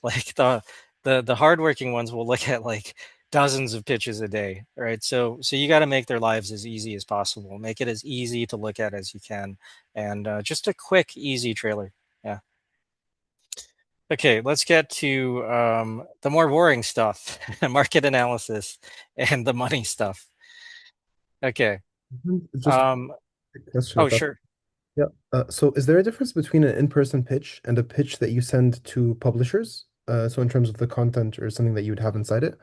Like the hardworking ones will look at like dozens of pitches a day, right? So you got to make their lives as easy as possible. Make it as easy to look at as you can, and just a quick, easy trailer. Yeah. Okay, let's get to the more boring stuff, market analysis and the money stuff. Okay. Just Um, a question oh, about. sure. Yeah. So is there a difference between an in-person pitch and a pitch that you send to publishers? So in terms of the content or something that you would have inside it.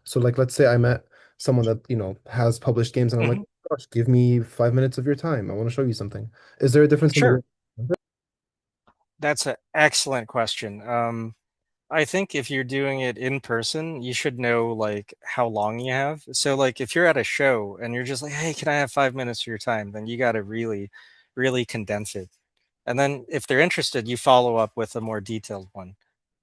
So like let's say I met someone that, has published games and I'm like, Mhm. gosh, give me 5 minutes of your time. I want to show you something. Is there a difference in the way? Sure. That's an excellent question. I think if you're doing it in person, you should know like how long you have. So like if you're at a show and you're just like, hey, can I have 5 minutes of your time? Then you got to really, really condense it. And then if they're interested, you follow up with a more detailed one.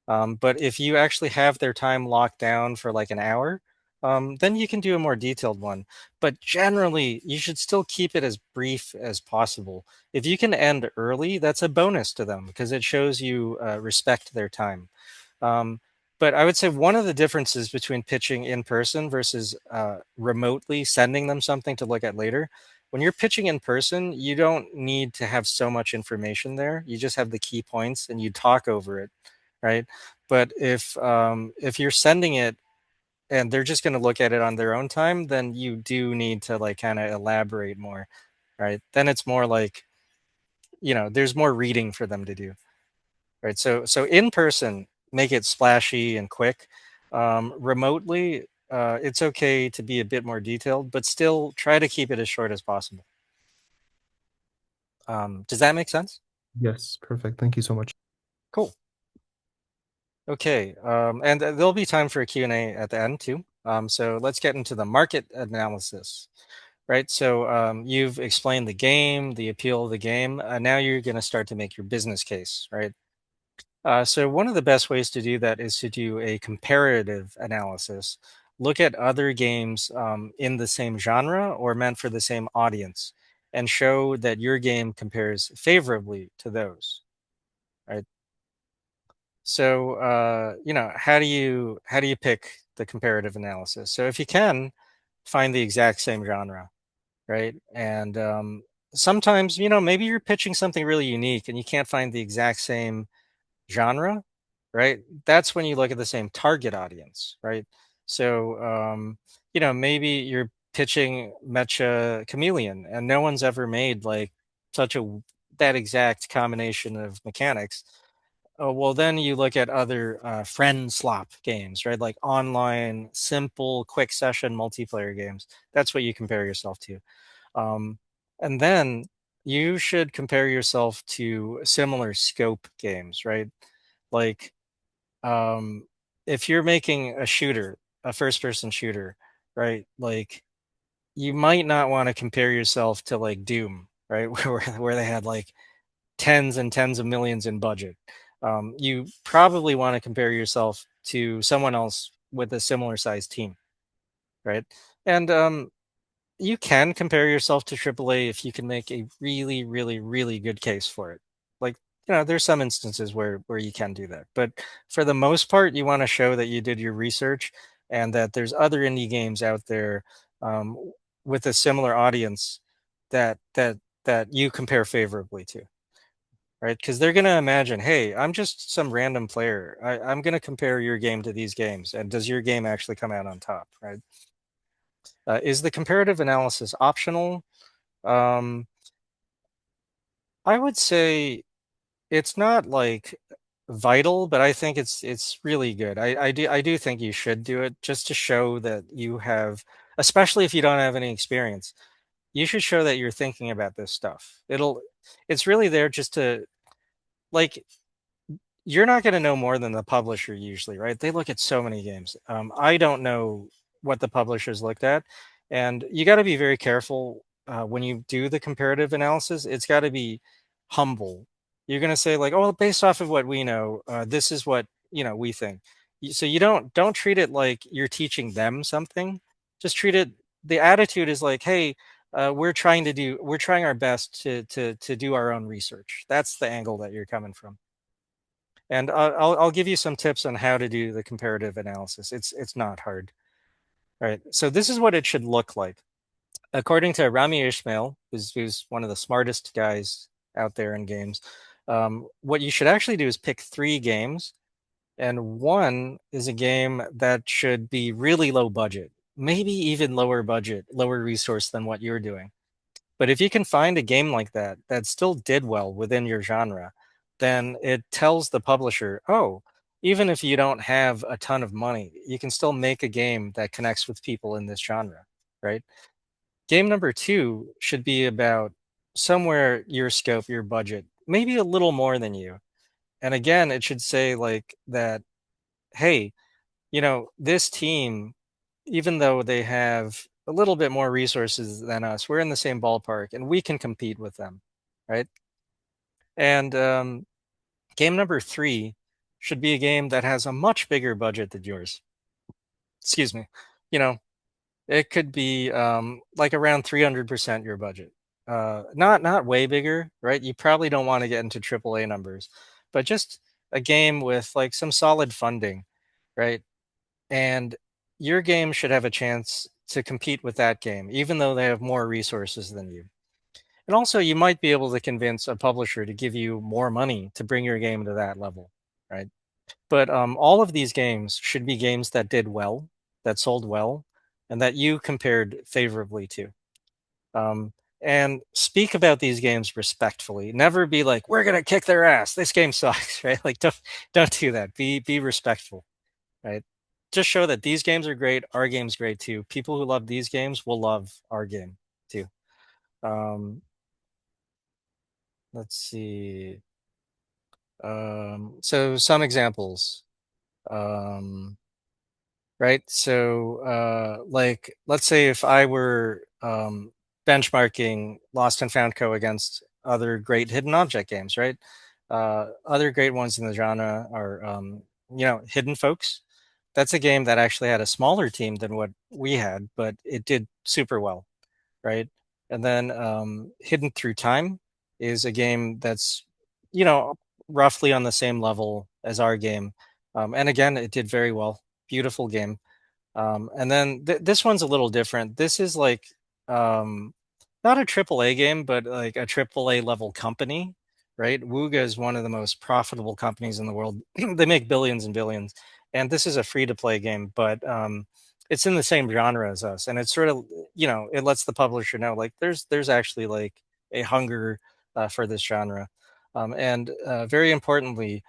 But if you actually have their time locked down for like an hour, then you can do a more detailed one. But generally, you should still keep it as brief as possible. If you can end early, that's a bonus to them because it shows you respect their time. Um, but I would say one of the differences between pitching in person versus remotely sending them something to look at later, when you're pitching in person, you don't need to have so much information there. You just have the key points and you talk over it, right? But if you're sending it and they're just going to look at it on their own time, then you do need to like kind of elaborate more, right? Then it's more like, there's more reading for them to do, right? So in person, make it splashy and quick. Remotely, it's okay to be a bit more detailed, but still try to keep it as short as possible. Does that make sense? Yes, perfect. Thank you so much. Cool. Okay, and there'll be time for a Q&A at the end too. So let's get into the market analysis, right? So you've explained the game, the appeal of the game. Now you're going to start to make your business case, right? So one of the best ways to do that is to do a comparative analysis. Look at other games in the same genre or meant for the same audience, and show that your game compares favorably to those, right? So how do you pick the comparative analysis? So if you can find the exact same genre, right? And sometimes maybe you're pitching something really unique and you can't find the exact same genre, right? That's when you look at the same target audience, right? So, maybe you're pitching Mecha Chameleon and no one's ever made like such that exact combination of mechanics. Oh, well, then you look at other friend slop games, right? Like online, simple, quick session multiplayer games. That's what you compare yourself to. Um, and then you should compare yourself to similar scope games, right? Like, um, if you're making a shooter, a first person shooter, right? Like, you might not want to compare yourself to like Doom, right? Where they had like tens and tens of millions in budget. You probably want to compare yourself to someone else with a similar sized team, right? And you can compare yourself to AAA if you can make a really, really, really good case for it. Like, there's some instances where you can do that, but for the most part, you want to show that you did your research and that there's other indie games out there um, with a similar audience that you compare favorably to, right? Because they're going to imagine, hey, I'm just some random player. I'm going to compare your game to these games, and does your game actually come out on top, right? Is the comparative analysis optional? Um, I would say it's not like vital, but I think it's really good. I do think you should do it just to show that you have, especially if you don't have any experience. You should show that you're thinking about this stuff. It's really there just to like you're not going to know more than the publisher usually, right? They look at so many games. I don't know what the publishers looked at, and you got to be very careful when you do the comparative analysis. It's got to be humble. You're going to say like, "Oh, based off of what we know, this is what we think." So you don't treat it like you're teaching them something. Just treat it. The attitude is like, "Hey, we're trying our best to do our own research." That's the angle that you're coming from. And I'll give you some tips on how to do the comparative analysis. It's not hard. right? So this is what it should look like. According to Rami Ishmael, who's one of the smartest guys out there in games, what you should actually do is pick three games, and one is a game that should be really low budget, maybe even lower budget, lower resource than what you're doing. But if you can find a game like that that still did well within your genre, then it tells the publisher, oh, even if you don't have a ton of money, you can still make a game that connects with people in this genre, right? Game number two should be about somewhere your scope, your budget, maybe a little more than you. And again, it should say like that, hey, this team, even though they have a little bit more resources than us, we're in the same ballpark and we can compete with them, right? And game number three should be a game that has a much bigger budget than yours. Excuse me. You know, it could be like around 300% your budget. Not way bigger, right? You probably don't want to get into AAA numbers, but just a game with like some solid funding, right? And your game should have a chance to compete with that game, even though they have more resources than you. And also, you might be able to convince a publisher to give you more money to bring your game to that level, right? But all of these games should be games that did well, that sold well, and that you compared favorably to. Um, and speak about these games respectfully. Never be like, "We're gonna kick their ass. This game sucks," right? Like, don't do that. Be respectful, right? Just show that these games are great. Our game's great too. People who love these games will love our game too. Um, let's see. So some examples. Um, right? So, like, let's say if I were benchmarking Lost and Found Co. against other great hidden object games, right? Other great ones in the genre are, Hidden Folks. That's a game that actually had a smaller team than what we had, but it did super well, right? And then Hidden Through Time is a game that's, you know, roughly on the same level as our game. And again, it did very well. Beautiful game. And then this one's a little different. This is like um, not a triple A game, but like a triple A level company, right? Wooga is one of the most profitable companies in the world. They make billions and billions. And this is a free to play game, but it's in the same genre as us. And it's sort of, it lets the publisher know like there's actually like a hunger for this genre. And very importantly,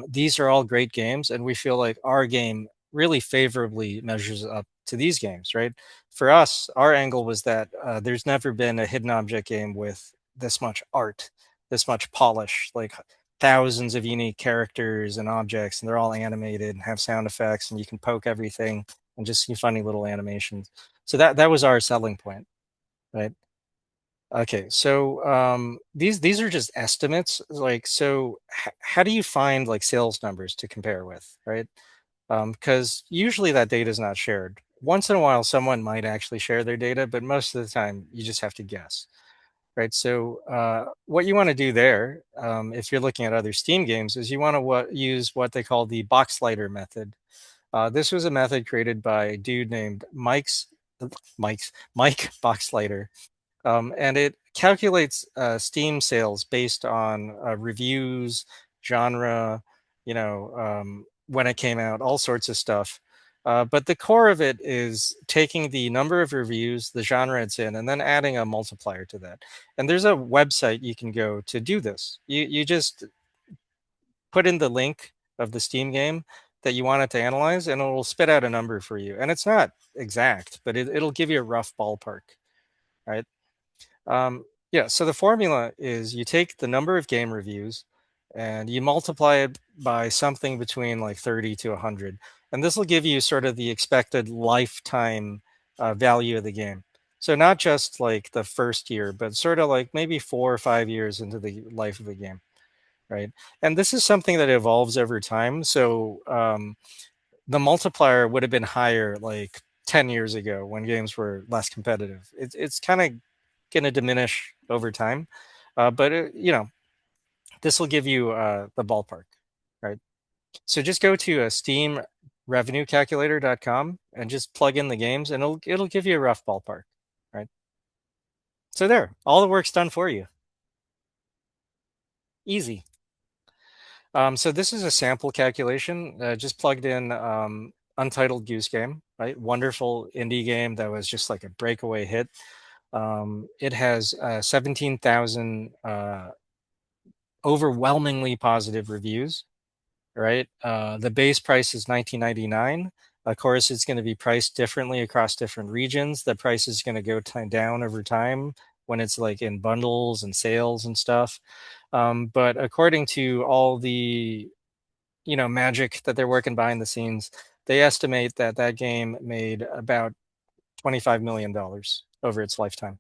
these are all great games, and we feel like our game really favorably measures up to these games, right? For us, our angle was that there's never been a hidden object game with this much art, this much polish, like thousands of unique characters and objects, and they're all animated and have sound effects, and you can poke everything and just see funny little animations. So that was our selling point, right? Okay, so these are just estimates. Like, so how do you find like sales numbers to compare with, right? Because usually that data is not shared. Once in a while, someone might actually share their data, but most of the time, you just have to guess, right? So what you want to do there, if you're looking at other Steam games, is you want to use what they call the box lighter method. This was a method created by a dude named Mike Boxlighter, and it calculates Steam sales based on reviews, genre, when it came out, all sorts of stuff. But the core of it is taking the number of reviews, the genre it's in, and then adding a multiplier to that. And there's a website you can go to do this. You just put in the link of the Steam game that you want it to analyze, and it will spit out a number for you. And it's not exact, but it'll give you a rough ballpark, right? Yeah, so the formula is you take the number of game reviews and you multiply it by something between like 30 to 100. And this will give you sort of the expected lifetime value of the game. So not just like the first year, but sort of like maybe 4 or 5 years into the life of the game, right? And this is something that evolves over time. So the multiplier would have been higher like 10 years ago when games were less competitive. It's kind of going to diminish over time. But this will give you the ballpark, right? So just go to Steam. revenuecalculator.com and just plug in the games and it'll give you a rough ballpark, right? So there, all the work's done for you. Easy. So this is a sample calculation, just plugged in Untitled Goose Game, right? Wonderful indie game that was just like a breakaway hit. It has 17,000 overwhelmingly positive reviews, right? The base price is 19.99. Of course, it's going to be priced differently across different regions. The price is going to go down over time when it's like in bundles and sales and stuff. But according to all the magic that they're working behind the scenes, they estimate that that game made about $25 million over its lifetime.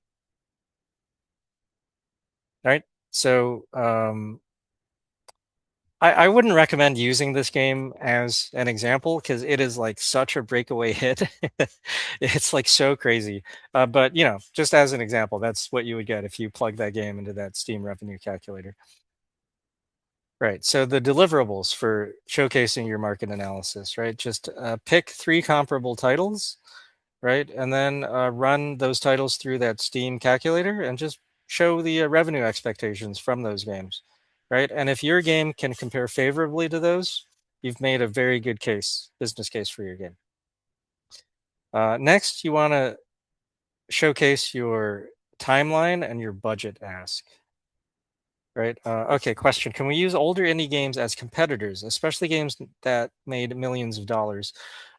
Right? So I wouldn't recommend using this game as an example because it is like such a breakaway hit. It's like so crazy. But just as an example, that's what you would get if you plug that game into that Steam revenue calculator. Right. So the deliverables for showcasing your market analysis, right? Just pick three comparable titles, right? And then run those titles through that Steam calculator and just show the revenue expectations from those games, right? And if your game can compare favorably to those, you've made a very good business case for your game. Next, you want to showcase your timeline and your budget ask. Right. Okay. Question: can we use older indie games as competitors, especially games that made millions of dollars?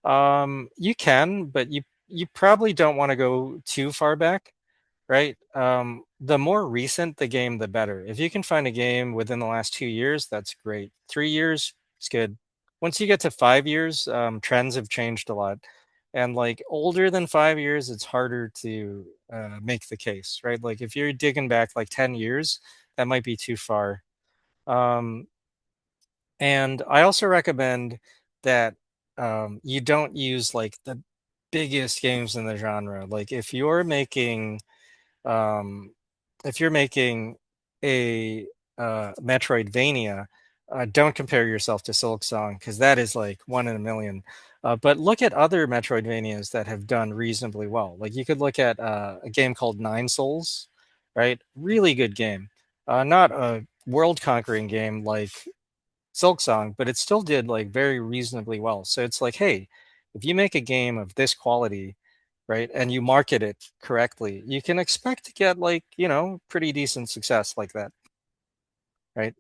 You can, but you probably don't want to go too far back, right? The more recent the game, the better. If you can find a game within the last 2 years, that's great. 3 years, it's good. Once you get to 5 years, trends have changed a lot. And like older than 5 years, it's harder to make the case, right? Like if you're digging back like 10 years, that might be too far. Um, and I also recommend that you don't use like the biggest games in the genre. Like um, if you're making a Metroidvania, don't compare yourself to Silksong because that is like one in a million. But look at other Metroidvanias that have done reasonably well. Like you could look at a game called Nine Souls, right? Really good game. Not a world-conquering game like Silksong, but it still did like very reasonably well. So it's like, hey, if you make a game of this quality, right, and you market it correctly, you can expect to get like, pretty decent success like that, right?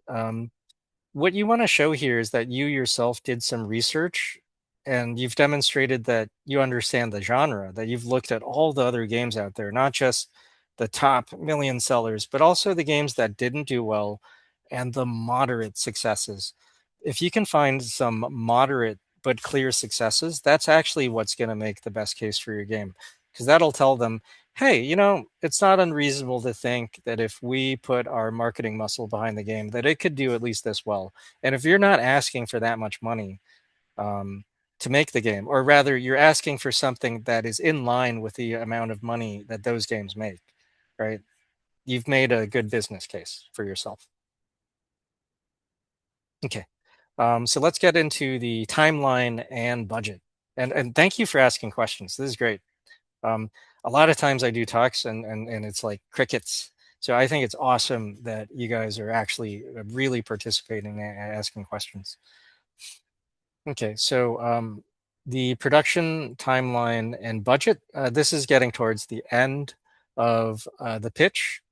What you want to show here is that you yourself did some research and you've demonstrated that you understand the genre, that you've looked at all the other games out there, not just the top million sellers, but also the games that didn't do well and the moderate successes. If you can find some moderate but clear successes, that's actually what's going to make the best case for your game because that'll tell them, hey, it's not unreasonable to think that if we put our marketing muscle behind the game, that it could do at least this well. And if you're not asking for that much money um, to make the game, or rather, you're asking for something that is in line with the amount of money that those games make, right? You've made a good business case for yourself. Okay. So let's get into the timeline and budget. And thank you for asking questions. This is great. Um, a lot of times I do talks and it's like crickets. So I think it's awesome that you guys are actually really participating and asking questions. Okay, so the production timeline and budget, this is getting towards the end of the pitch,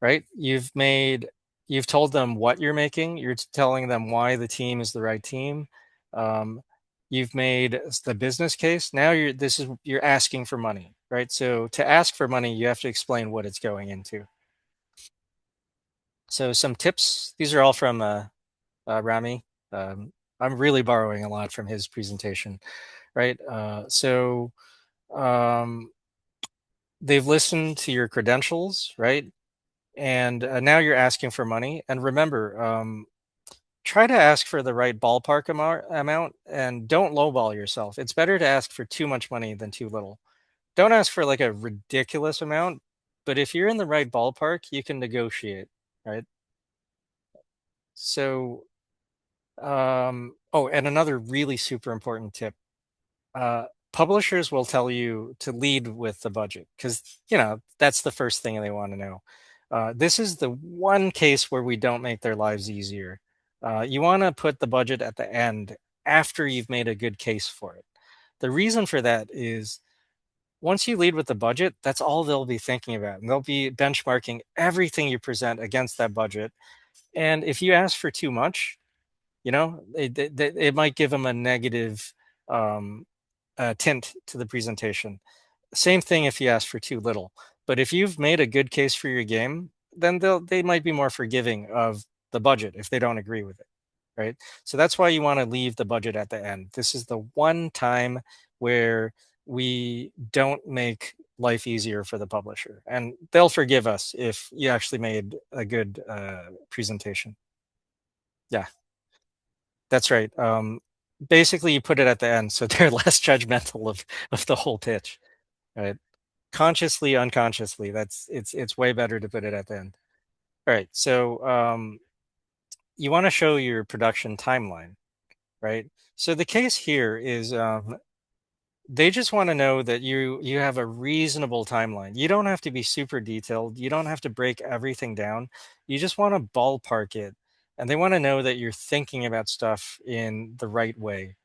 right? You've told them what you're making. You're telling them why the team is the right team. Um, you've made the business case. Now you're asking for money, right? So to ask for money, you have to explain what it's going into. So some tips. These are all from Rami. I'm really borrowing a lot from his presentation, right? Um, they've listened to your credentials, right? And now you're asking for money. And remember, try to ask for the right ballpark amount and don't lowball yourself. It's better to ask for too much money than too little. Don't ask for like a ridiculous amount, but if you're in the right ballpark, you can negotiate, right? So, oh, and another really super important tip. uh, publishers will tell you to lead with the budget because that's the first thing they want to know. This is the one case where we don't make their lives easier. You want to put the budget at the end after you've made a good case for it. The reason for that is once you lead with the budget, that's all they'll be thinking about. And they'll be benchmarking everything you present against that budget. And if you ask for too much, it might give them a negative um, tint to the presentation. Same thing if you ask for too little. But if you've made a good case for your game, then they might be more forgiving of the budget if they don't agree with it, right? So that's why you want to leave the budget at the end. This is the one time where we don't make life easier for the publisher, and they'll forgive us if you actually made a good presentation. Yeah, that's right. Basically, you put it at the end, so they're less judgmental of the whole pitch, right? Consciously, unconsciously, it's way better to put it at the end. All right, so you want to show your production timeline, right? So the case here is they just want to know that you have a reasonable timeline. You don't have to be super detailed. You don't have to break everything down. You just want to ballpark it, and they want to know that you're thinking about stuff in the right way,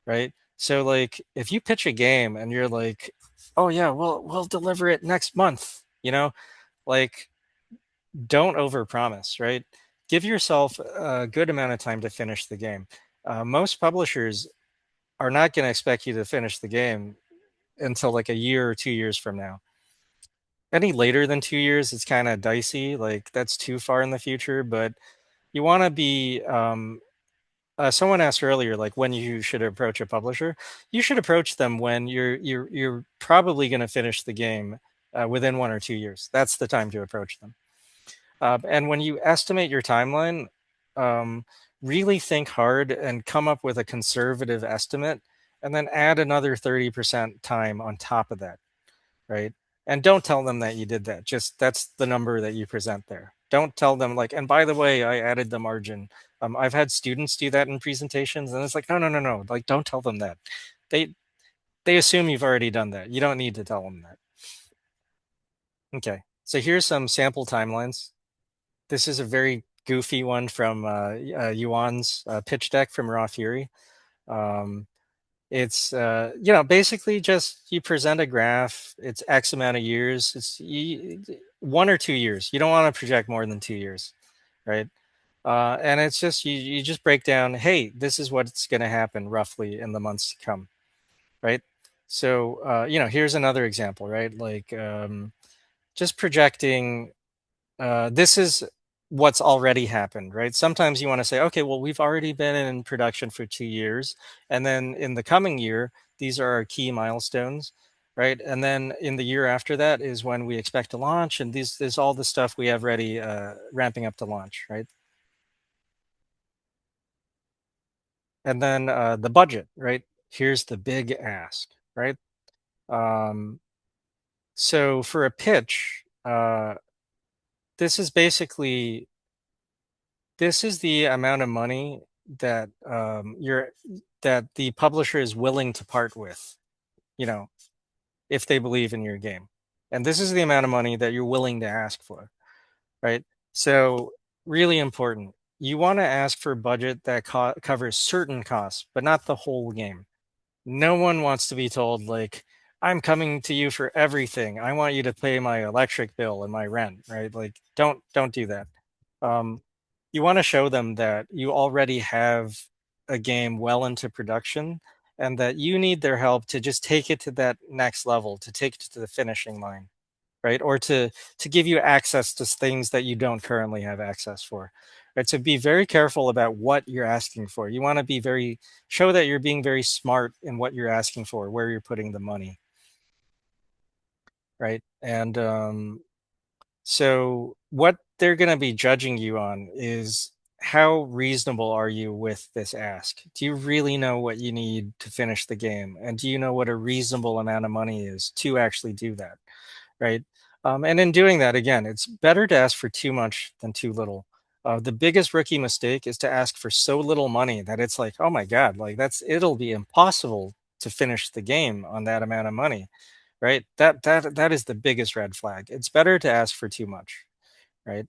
right? So like if you pitch a game and you're like, "Oh yeah, we'll deliver it next month," like don't overpromise, right? Give yourself a good amount of time to finish the game. Most publishers are not going to expect you to finish the game until like a year or 2 years from now. Any later than 2 years, it's kind of dicey. Like that's too far in the future, but you want to be someone asked earlier, like when you should approach a publisher. You should approach them when you're probably going to finish the game within 1 or 2 years. That's the time to approach them. And when you estimate your timeline, um, really think hard and come up with a conservative estimate, and then add another 30% time on top of that, right? And don't tell them that you did that. Just that's the number that you present there. Don't tell them like, and by the way, I added the margin. I've had students do that in presentations, and it's like, no, no, no, no. Like, don't tell them that. They they assume you've already done that. You don't need to tell them that. Okay. So here's some sample timelines. This is a very goofy one from Yuan's pitch deck from Raw Fury. Um, it's basically just you present a graph. It's X amount of years. 1 or 2 years. You don't want to project more than 2 years, right? And it's just you just break down. Hey, this is what's going to happen roughly in the months to come, right? So here's another example, right? Like just projecting this is what's already happened, right? Sometimes you want to say, okay, well, we've already been in production for 2 years. And then in the coming year, these are our key milestones, right? And then in the year after that is when we expect to launch. And these is all the stuff we have ready, ramping up to launch, right? And then the budget, right? Here's the big ask, right? Um, so for a pitch, this is basically this is the amount of money that that the publisher is willing to part with, you know, if they believe in your game. And this is the amount of money that you're willing to ask for, right? So really important. You want to ask for a budget that covers certain costs, but not the whole game. No one wants to be told like, I'm coming to you for everything. I want you to pay my electric bill and my rent, right? Like don't do that. Um, you want to show them that you already have a game well into production and that you need their help to just take it to that next level, to take it to the finishing line, right? Or to give you access to things that you don't currently have access for. Right? So be very careful about what you're asking for. You want to be very show that you're being very smart in what you're asking for, where you're putting the money, right? And so what they're going to be judging you on is how reasonable are you with this ask? Do you really know what you need to finish the game? And do you know what a reasonable amount of money is to actually do that? Right. And in doing that, again, it's better to ask for too much than too little. The biggest rookie mistake is to ask for so little money that it's like, oh my God, like it'll be impossible to finish the game on that amount of money, right? That is the biggest red flag. It's better to ask for too much, right?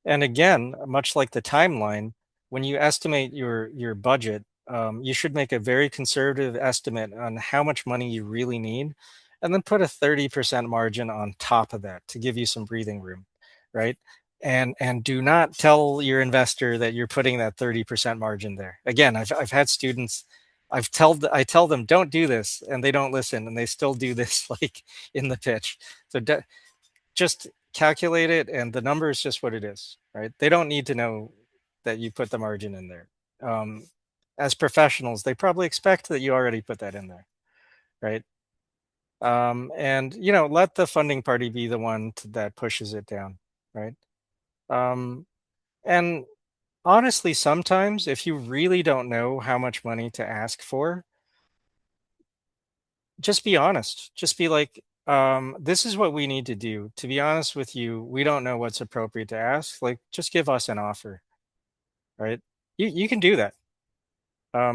And again, much like the timeline, when you estimate your budget, you should make a very conservative estimate on how much money you really need, and then put a 30% margin on top of that to give you some breathing room, right? And do not tell your investor that you're putting that 30% margin there. Again, I've had students, I tell them don't do this, and they don't listen, and they still do this like in the pitch. So just calculate it, and the number is just what it is, right? They don't need to know that you put the margin in there. um, as professionals, they probably expect that you already put that in there, right? And let the funding party be the one that pushes it down, right? um, and honestly, sometimes if you really don't know how much money to ask for, just be honest. Just be like, this is what we need to do. To be honest with you, we don't know what's appropriate to ask. Like, just give us an offer, right? You can do that.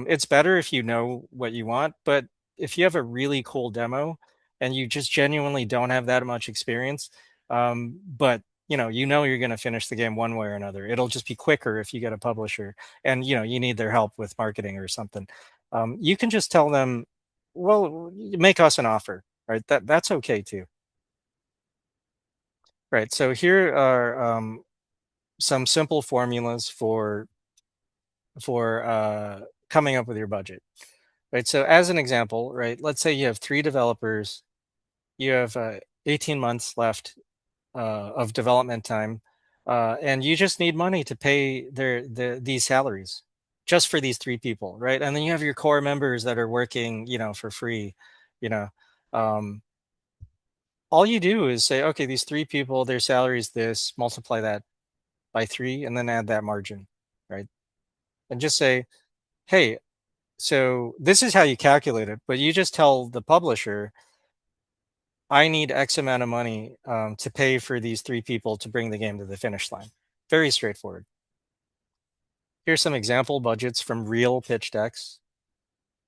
It's better if you know what you want, but if you have a really cool demo and you just genuinely don't have that much experience, but you know you're going to finish the game one way or another. It'll just be quicker if you get a publisher, and you need their help with marketing or something. You can just tell them, well, make us an offer, right? That's okay too, right? So here are some simple formulas for coming up with your budget. Right. So as an example, right, let's say you have three developers, you have 18 months left of development time, and you just need money to pay these salaries just for these three people, right? And then you have your core members that are working, for free, you know. Um, all you do is say, okay, these three people, their salary is this, multiply that by three, and then add that margin, right? And just say, hey, so this is how you calculate it, but you just tell the publisher, I need X amount of money to pay for these three people to bring the game to the finish line. Very straightforward. Here's some example budgets from real pitch decks,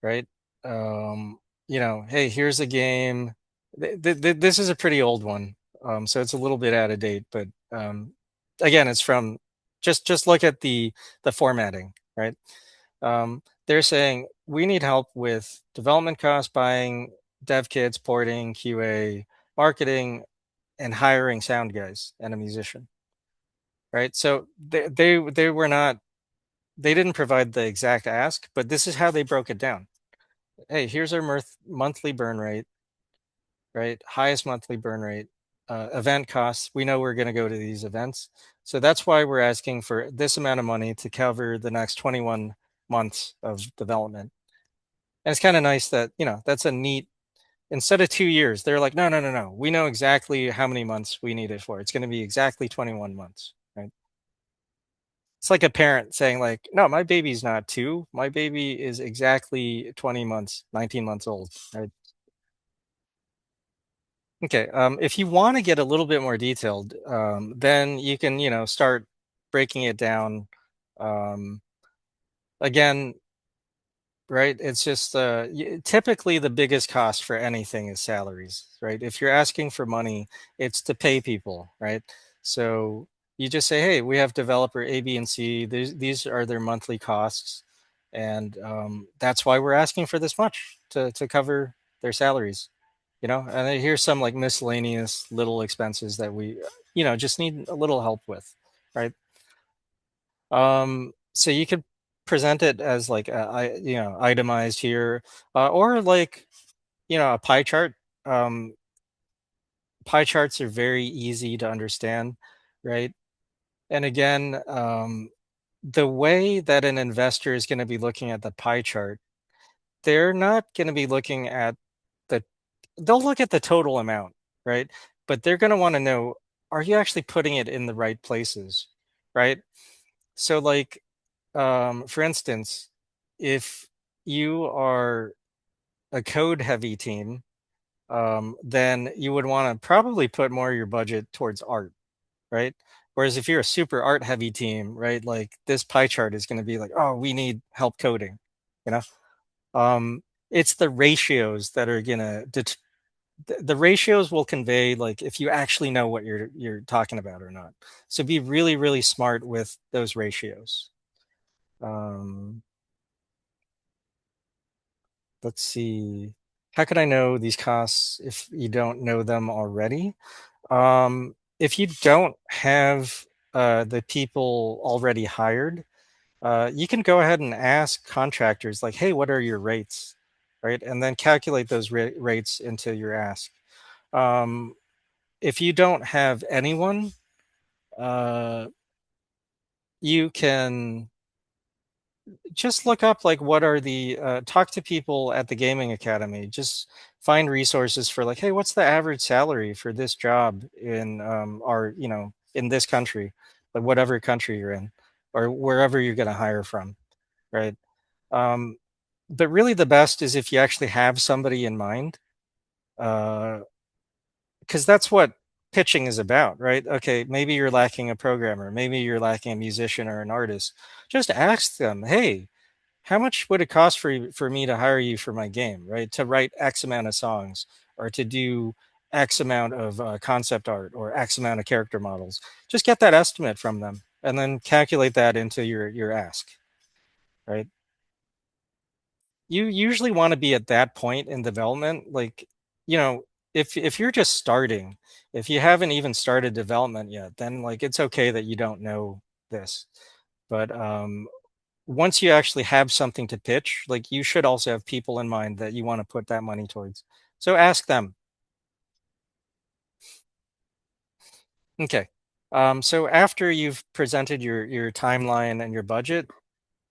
right? Um, hey, here's a game. This is a pretty old one, so it's a little bit out of date. But again, it's from just look at the formatting, right? They're saying we need help with development costs, buying dev kits, porting, QA, marketing, and hiring sound guys and a musician, right? So they were not, they didn't provide the exact ask, but this is how they broke it down. Hey, here's our monthly burn rate, right? Highest monthly burn rate, event costs. We know we're going to go to these events, so that's why we're asking for this amount of money to cover the next 21 months of development. And it's kind of nice that that's a neat, instead of 2 years, they're like, no, no, no, no. We know exactly how many months we need it for. It's going to be exactly 21 months, right? It's like a parent saying, like, no, my baby's not two. My baby is exactly 20 months, 19 months old, right? Okay. If you want to get a little bit more detailed, then you can, start breaking it down. Um, again, right? It's just typically the biggest cost for anything is salaries, right? If you're asking for money, it's to pay people, right? So you just say, hey, we have developer A, B, and C. These are their monthly costs, and that's why we're asking for this much to cover their salaries, And then here's some like miscellaneous little expenses that we, just need a little help with, right? So you could present it as like itemized here, or like a pie chart. Um, Pie charts are very easy to understand, right? And again, the way that an investor is going to be looking at the pie chart, they're not going to be looking at the. They'll look at the total amount, right? But they're going to want to know, are you actually putting it in the right places, right? So like for instance, if you are a code heavy team, then you would want to probably put more of your budget towards art, right? Whereas if you're a super art heavy team, right, like this pie chart is going to be like, oh, we need help coding, you know? it's the ratios that are gonna the ratios will convey like if you actually know what you're talking about or not. So be really, really smart with those ratios. Um, let's see. How could I know these costs if you don't know them already? If you don't have the people already hired, you can go ahead and ask contractors like, "Hey, what are your rates?" Right, and then calculate those rates into your ask. Um, if you don't have anyone, uh, you can just look up like what are the talk to people at the gaming academy. Just find resources for like, hey, what's the average salary for this job in our in this country, like whatever country you're in, or wherever you're going to hire from, right? Um, but really, the best is if you actually have somebody in mind. Uh, because that's what pitching is about, right? Okay, maybe you're lacking a programmer, maybe you're lacking a musician or an artist. Just ask them, hey, how much would it cost for me to hire you for my game, right? To write X amount of songs or to do X amount of concept art or X amount of character models. Just get that estimate from them and then calculate that into your ask, right? You usually want to be at that point in development, like, you know, if you're just starting, if you haven't even started development yet, then like it's okay that you don't know this. But once you actually have something to pitch, like you should also have people in mind that you want to put that money towards. So ask them. Okay. So after you've presented your timeline and your budget,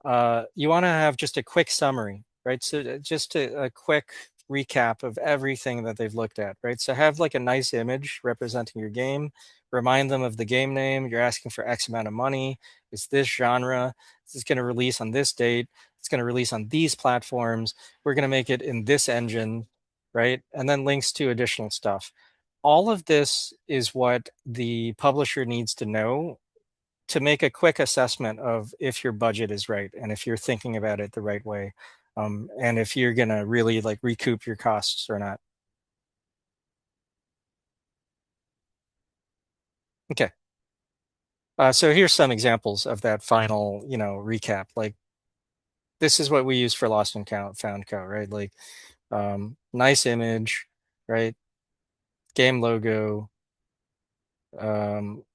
you want to have just a quick summary, right? So just a quick recap of everything that they've looked at, right? So have like a nice image representing your game, remind them of the game name. You're asking for X amount of money. It's this genre. It's going to release on this date. It's going to release on these platforms. We're going to make it in this engine, right? And then links to additional stuff. All of this is what the publisher needs to know to make a quick assessment of if your budget is right and if you're thinking about it the right way, and if you're gonna really like recoup your costs or not. Okay, so here's some examples of that final, recap. Like this is what we use for Lost and Found Co. Right? Like nice image, right? Game logo.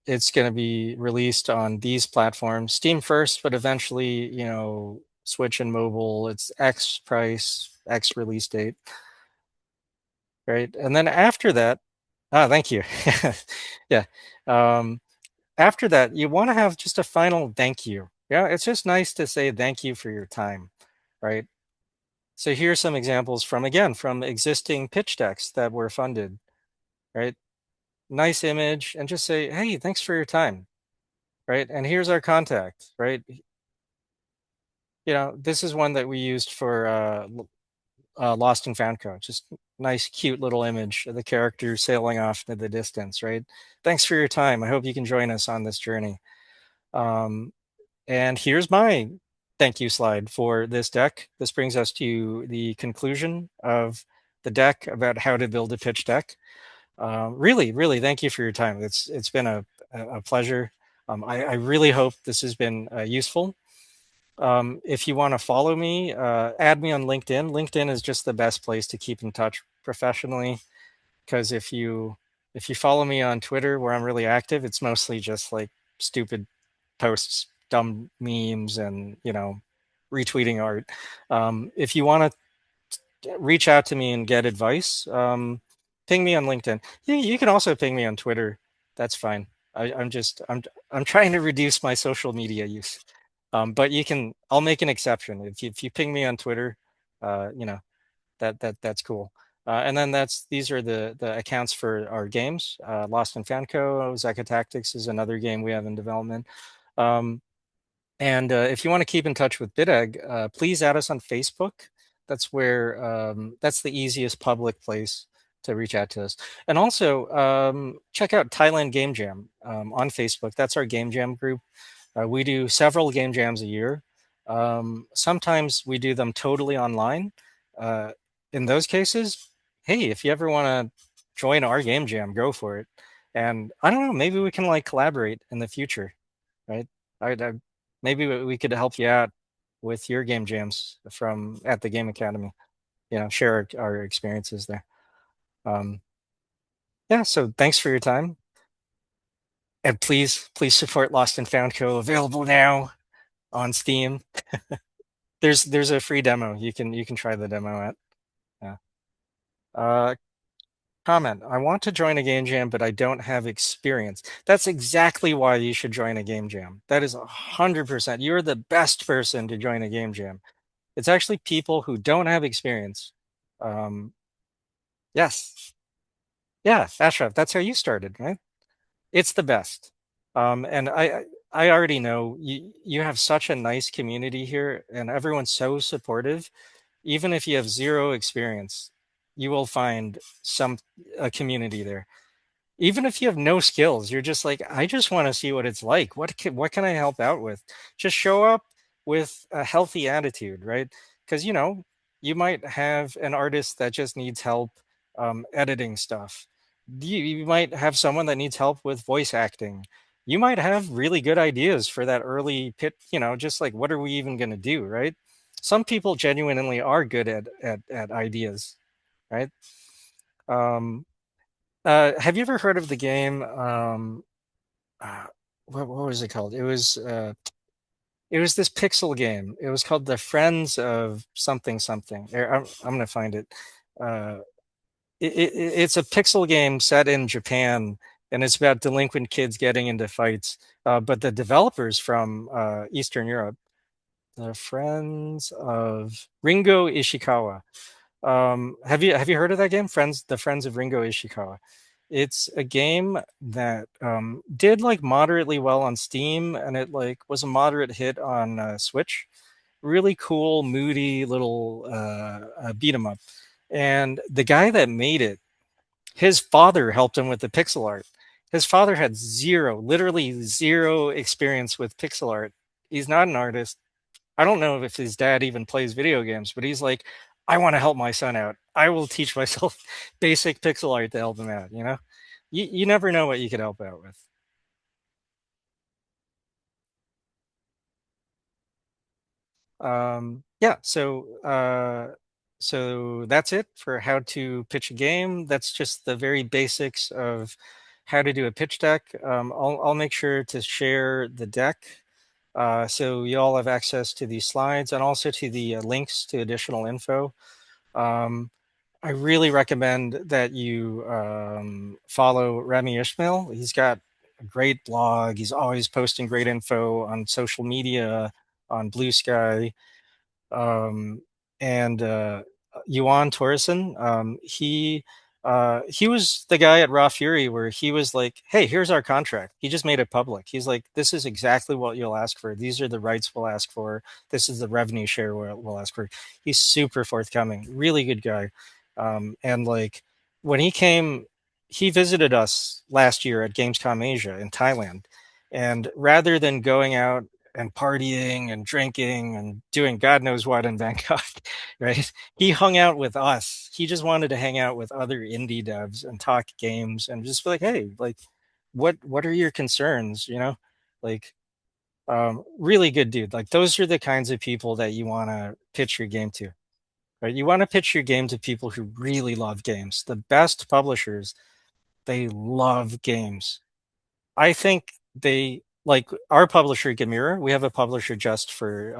It's going to be released on these platforms, Steam first, but eventually, Switch and mobile. It's X price, X release date, right? And then after that, thank you. Yeah. Um, after that, you want to have just a final thank you. Yeah, it's just nice to say thank you for your time, right? So here's some examples from existing pitch decks that were funded, right? Nice image and just say, hey, thanks for your time, right? And here's our contact, right? This is one that we used for Lost and Found Co. Just nice, cute little image of the character sailing off into the distance, right? Thanks for your time. I hope you can join us on this journey. Um, and here's my thank you slide for this deck. This brings us to the conclusion of the deck about how to build a pitch deck. Really, really, thank you for your time. It's been a pleasure. I really hope this has been useful. If you want to follow me, add me on LinkedIn. LinkedIn is just the best place to keep in touch professionally. Because if you follow me on Twitter, where I'm really active, it's mostly just like stupid posts, dumb memes, and retweeting art. If you want to reach out to me and get advice, ping me on LinkedIn. You can also ping me on Twitter. That's fine. I'm trying to reduce my social media use. But I'll make an exception. If you ping me on Twitter, that's cool. And then these are the accounts for our games. Lost and Found Co. Zeka Tactics is another game we have in development. Um, and if you want to keep in touch with BitEgg, please add us on Facebook. That's the easiest public place to reach out to us. And also check out Thailand Game Jam on Facebook. That's our game jam group. We do several game jams a year. Sometimes we do them totally online, in those cases, hey, if you ever want to join our game jam, go for it. And I don't know, maybe we can like collaborate in the future, right? I maybe we could help you out with your game jams from at the Game Academy. Share our experiences there. Um, yeah, so thanks for your time. And please support Lost and Found Co. Available now on Steam. There's a free demo. You can try the demo at. Yeah. Uh, Comment. I want to join a game jam, but I don't have experience. That's exactly why you should join a game jam. That is 100%. You're the best person to join a game jam. It's actually people who don't have experience. Um, yes. Yeah, Ashraf, that's how you started, right? It's the best. And I already know you have such a nice community here, and everyone's so supportive. Even if you have zero experience, you will find some a community there. Even if you have no skills, you're just like, I just want to see what it's like. What can I help out with? Just show up with a healthy attitude, right? Because you might have an artist that just needs help editing stuff. You might have someone that needs help with voice acting. You might have really good ideas for that early pit, just like what are we even going to do, right? Some people genuinely are good at ideas, right? Um, have you ever heard of the game? Uh, what was it called? It was this pixel game. It was called the Friends of something something. Here, I'm gonna find it. Uh, it's a pixel game set in Japan, and it's about delinquent kids getting into fights. But the developers from Eastern Europe, the Friends of Ringo Ishikawa. Have you heard of that game? The Friends of Ringo Ishikawa. It's a game that did like moderately well on Steam, and it like was a moderate hit on Switch. Really cool, moody little beat 'em up. And the guy that made it, his father helped him with the pixel art. His father had zero, literally zero experience with pixel art. He's not an artist. I don't know if his dad even plays video games, but he's like, I want to help my son out. I will teach myself basic pixel art to help him out. You never know what you could help out with. Yeah, so that's it for how to pitch a game. That's just the very basics of how to do a pitch deck. I'll make sure to share the deck so you all have access to these slides and also to the links to additional info. Um, I really recommend that you follow Remy Ishmael. He's got a great blog. He's always posting great info on social media, on Blue Sky. Um, and Yuan Torreson, he was the guy at Raw Fury where he was like, "Hey, here's our contract." He just made it public. He's like, "This is exactly what you'll ask for. These are the rights we'll ask for. This is the revenue share we'll ask for." He's super forthcoming. Really good guy. And like when he came, he visited us last year at Gamescom Asia in Thailand, and rather than going out and partying and drinking and doing God knows what in Bangkok, right? He hung out with us. He just wanted to hang out with other indie devs and talk games and just be like, hey, like, what are your concerns? Like, really good dude. Like, those are the kinds of people that you want to pitch your game to, right? You want to pitch your game to people who really love games. The best publishers, they love games. I think they like our publisher Gamira. We have a publisher just for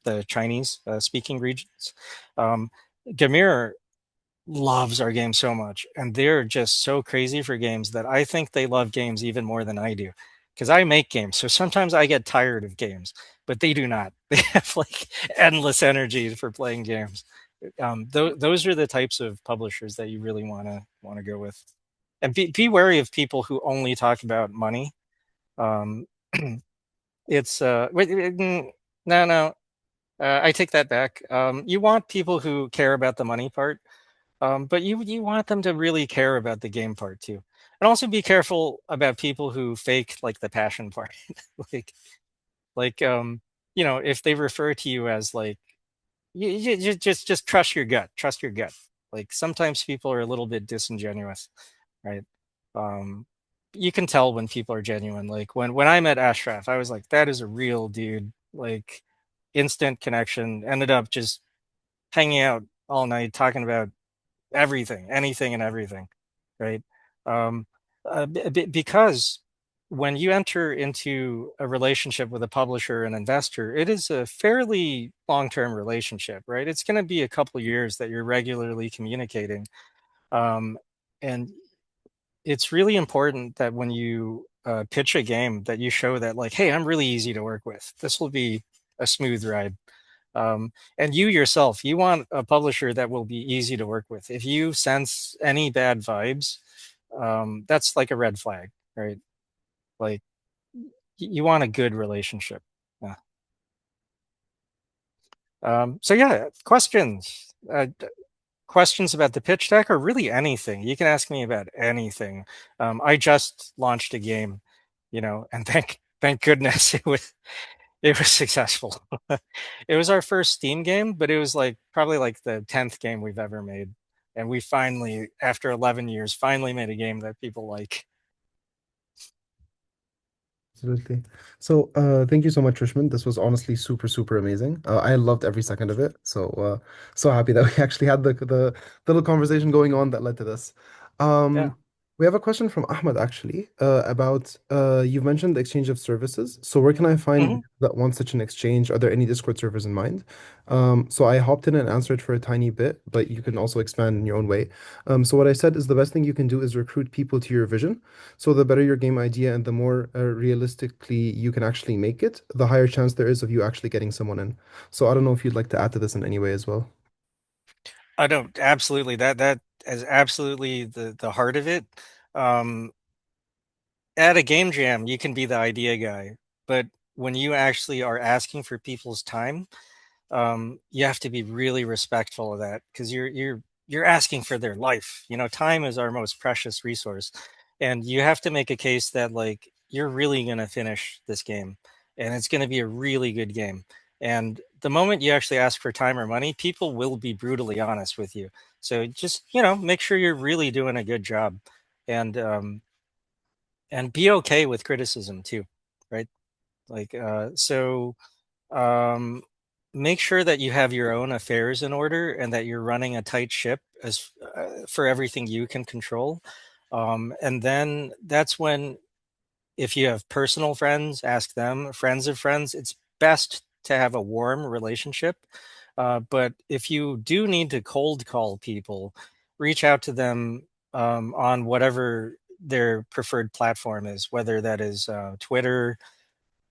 the Chinese speaking regions. Um, Gamira loves our game so much, and they're just so crazy for games that I think they love games even more than I do. Because I make games, so sometimes I get tired of games, but they do not. They have like endless energy for playing games. Those are the types of publishers that you really want to go with, and be wary of people who only talk about money. um, it's no, no. I take that back. You want people who care about the money part, but you want them to really care about the game part too, and also be careful about people who fake like the passion part, like like if they refer to you as like you just trust your gut. Trust your gut. Like sometimes people are a little bit disingenuous, right? Um, you can tell when people are genuine. Like when I met Ashraf, I was like, that is a real dude. Like instant connection. Ended up just hanging out all night talking about everything, anything and everything, right? Um, because when you enter into a relationship with a publisher and investor, it is a fairly long-term relationship, right? It's going to be a couple years that you're regularly communicating. Um, and it's really important that when you pitch a game that you show that like, hey, I'm really easy to work with. This will be a smooth ride. And you yourself, you want a publisher that will be easy to work with. If you sense any bad vibes, that's like a red flag, right? Like you want a good relationship. Yeah. So yeah, questions. Questions about the pitch deck or really anything. You can ask me about anything. I just launched a game, and thank goodness it was successful. It was our first Steam game, but it was like probably like the 10th game we've ever made. And we finally, after 11 years, finally made a game that people like. Absolutely. So, thank you so much, Richmond. This was honestly super, super amazing. I loved every second of it. So, so happy that we actually had the little conversation going on that led to this. Yeah. We have a question from Ahmed actually, about you've mentioned the exchange of services. So, where can I find Hmm. that one such an exchange? Are there any Discord servers in mind? So I hopped in and answered for a tiny bit, but you can also expand in your own way. So what I said is the best thing you can do is recruit people to your vision. So the better your game idea and the more realistically you can actually make it, the higher chance there is of you actually getting someone in. So I don't know if you'd like to add to this in any way as well. I don't absolutely that is absolutely the heart of it. Um, at a game jam, you can be the idea guy, but when you actually are asking for people's time, you have to be really respectful of that because you're asking for their life. Time is our most precious resource, and you have to make a case that like you're really going to finish this game, and it's going to be a really good game. And the moment you actually ask for time or money, people will be brutally honest with you. So just make sure you're really doing a good job, and be okay with criticism too, right? Like um, make sure that you have your own affairs in order and that you're running a tight ship as for everything you can control. And then that's when, if you have personal friends, ask them, friends of friends. It's best to have a warm relationship. But if you do need to cold call people, reach out to them on whatever their preferred platform is, whether that is Twitter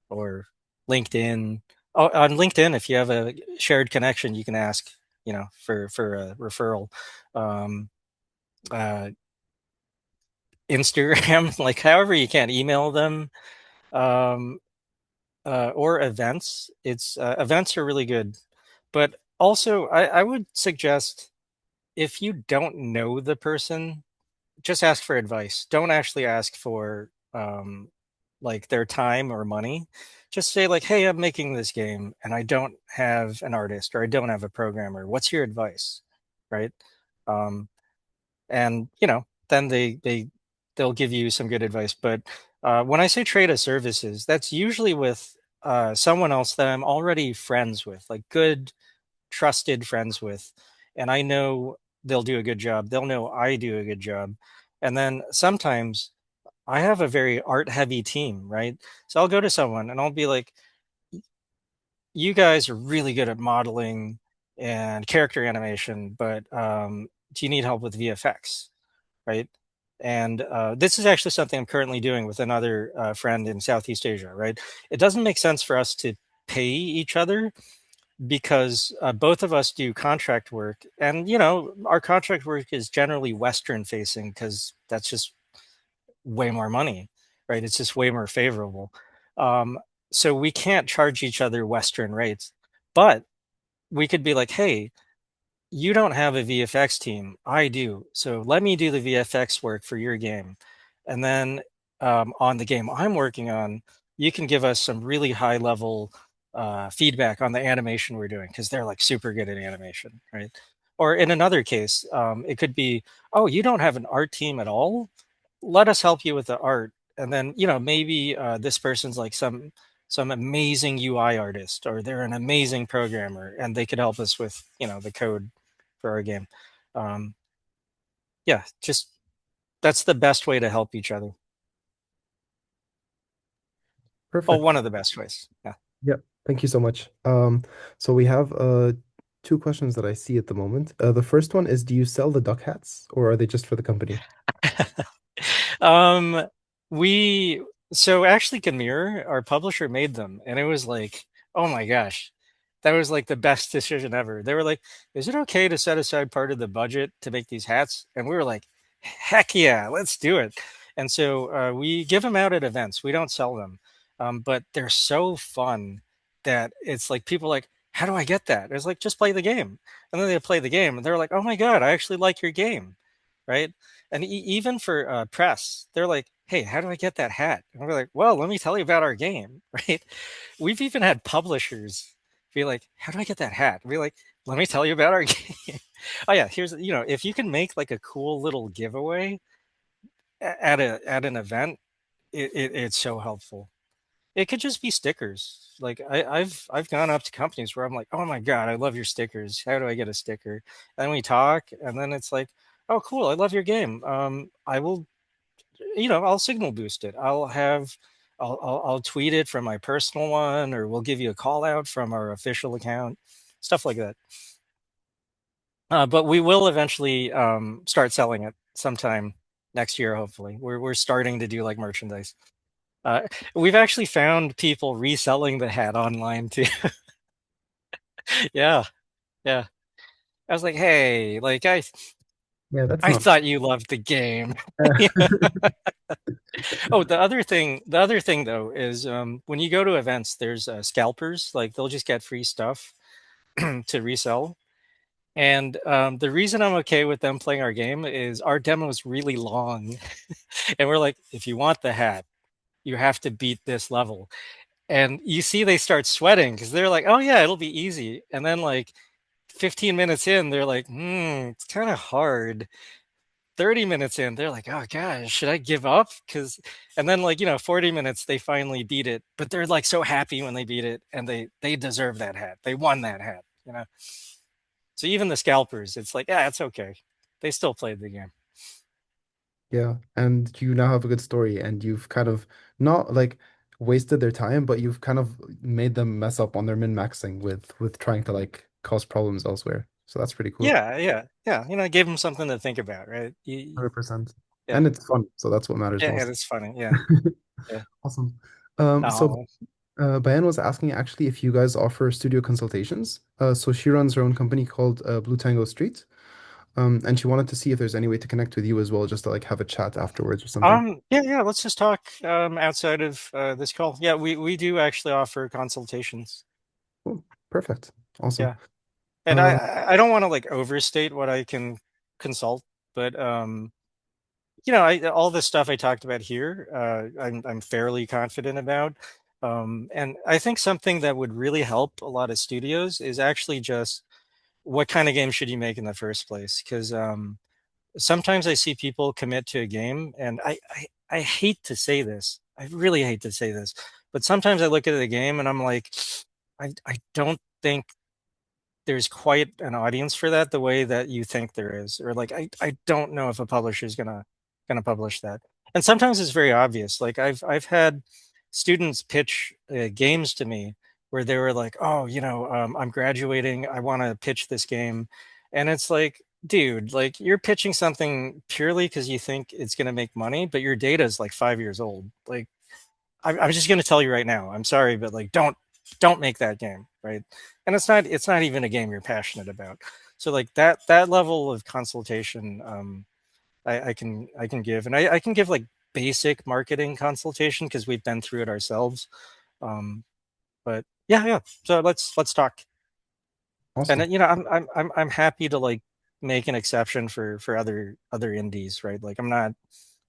or LinkedIn. Oh, on LinkedIn, if you have a shared connection, you can ask, for a referral. Um, uh, Instagram, like however you can email them, um, or events. It's events are really good, but also I would suggest if you don't know the person, just ask for advice. Don't actually ask for like their time or money. Just say like, "Hey, I'm making this game and I don't have an artist or I don't have a programmer. What's your advice?" Right? Um, and then they'll give you some good advice. But when I say trade of services, that's usually with someone else that I'm already friends with, like good, trusted friends with, and I know they'll do a good job. They'll know I do a good job. And then sometimes I have a very art heavy team, right? So I'll go to someone and I'll be like, you guys are really good at modeling and character animation, but do you need help with VFX, right? And this is actually something I'm currently doing with another friend in Southeast Asia, right? It doesn't make sense for us to pay each other because both of us do contract work. And, our contract work is generally Western facing because that's just way more money, right? It's just way more favorable. Um, so we can't charge each other Western rates, but we could be like, hey, you don't have a VFX team. I do. So let me do the VFX work for your game. And then on the game I'm working on, you can give us some really high level feedback on the animation we're doing because they're like super good at animation, right? Or in another case, it could be, oh, you don't have an art team at all. Let us help you with the art, and then maybe this person's like some amazing UI artist, or they're an amazing programmer, and they could help us with the code for our game. Um, yeah, just that's the best way to help each other. Oh, Perfect. one of the best ways. Yeah. Yeah. Thank you so much. So we have two questions that I see at the moment. The first one is, do you sell the duck hats or are they just for the company? um, we so actually Gamir, our publisher, made them, and it was like, oh my gosh, that was like the best decision ever. They were like, "Is it okay to set aside part of the budget to make these hats?" And we were like, "Heck yeah, let's do it!" And so we give them out at events. We don't sell them, but they're so fun that it's like people are like, "How do I get that?" It's like, just play the game, and then they play the game, and they're like, "Oh my god, I actually like your game," right? And even for press, they're like, "Hey, how do I get that hat?" And we're like, "Well, let me tell you about our game," right? We've even had publishers be like, "How do I get that hat?" And we're like, "Let me tell you about our game." Oh yeah, here's if you can make like a cool little giveaway at an event, it's so helpful. It could just be stickers. Like I've gone up to companies where I'm like, "Oh my god, I love your stickers. How do I get a sticker?" And we talk, and then it's like, "Oh, cool, I love your game. I will, I'll signal boost it. I'll tweet it from my personal one, or we'll give you a call out from our official account, stuff like that." But we will eventually start selling it sometime next year. Hopefully, we're starting to do like merchandise. Uh, we've actually found people reselling the hat online too. Yeah, yeah. I was like, hey, like Yeah, that's I not. thought you loved the game. Oh, the other thing though is when you go to events, there's scalpers. Like they'll just get free stuff to resell. And the reason I'm okay with them playing our game is our demo is really long, and we're like, if you want the hat, you have to beat this level. And you see they start sweating because they're like, oh yeah, it'll be easy. And then like 15 minutes in, they're like, it's kind of hard. 30 minutes in, they're like, oh gosh, should I give up? And then like, 40 minutes, they finally beat it, but they're like so happy when they beat it, and they deserve that hat. They won that hat. So even the scalpers, it's like, yeah, it's okay. They still played the game. Yeah, and you now have a good story, and you've kind of not like wasted their time, but you've kind of made them mess up on their min-maxing with trying to like cause problems elsewhere. So that's pretty cool. Yeah, yeah, yeah. Gave them something to think about, right? 100%. Yeah, And it's fun, so that's what matters yeah, yeah, most. that's funny. Yeah, yeah. Awesome. So Oh, Bayan was asking actually if you guys offer studio consultations. So she runs her own company called Blue Tango Street. And she wanted to see if there's any way to connect with you as well, just to like have a chat afterwards or something. yeah, yeah. Let's just talk outside of this call. Yeah, we do actually offer consultations. Cool. Perfect. Awesome. Yeah, and Uh, I don't want to like overstate what I can consult, but all the stuff I talked about here, I'm fairly confident about. And I think something that would really help a lot of studios is actually just what kind of game should you make in the first place? Because sometimes I see people commit to a game, and I hate to say this. I really hate to say this, but sometimes I look at the game and I'm like, I don't think there's quite an audience for that the way that you think there is, or like I don't know if a publisher is gonna publish that. And sometimes it's very obvious. Like I've had students pitch games to me where they were like, oh, I'm graduating, I want to pitch this game. And it's like, dude, like you're pitching something purely because you think it's going to make money, but your data is like 5 years old. Like I'm just going to tell you right now, I'm sorry, but like don't make that game, right? And it's not even a game you're passionate about. So like that level of consultation, I can give, and I can give like basic marketing consultation because we've been through it ourselves. Um, but yeah, yeah. So let's talk. And awesome. I'm happy to like make an exception for other indies, right? Like I'm not,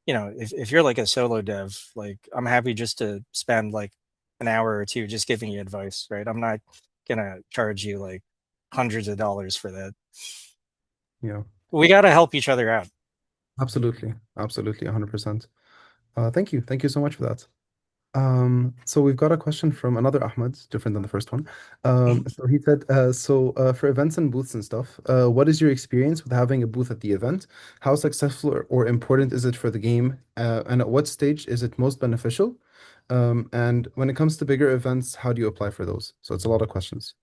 if you're like a solo dev, like I'm happy just to spend like an hour or two just giving you advice, right? I'm not gonna charge you like hundreds of dollars for that. Yeah, We got to help each other out. absolutely. Absolutely, 100%. Thank you. Thank you so much for that. So we've got a question from another Ahmed, different than the first one. So he said, for events and booths and stuff, what is your experience with having a booth at the event? How successful or important is it for the game? And at what stage is it most beneficial? And when it comes to bigger events, how do you apply for those? So it's a lot of questions.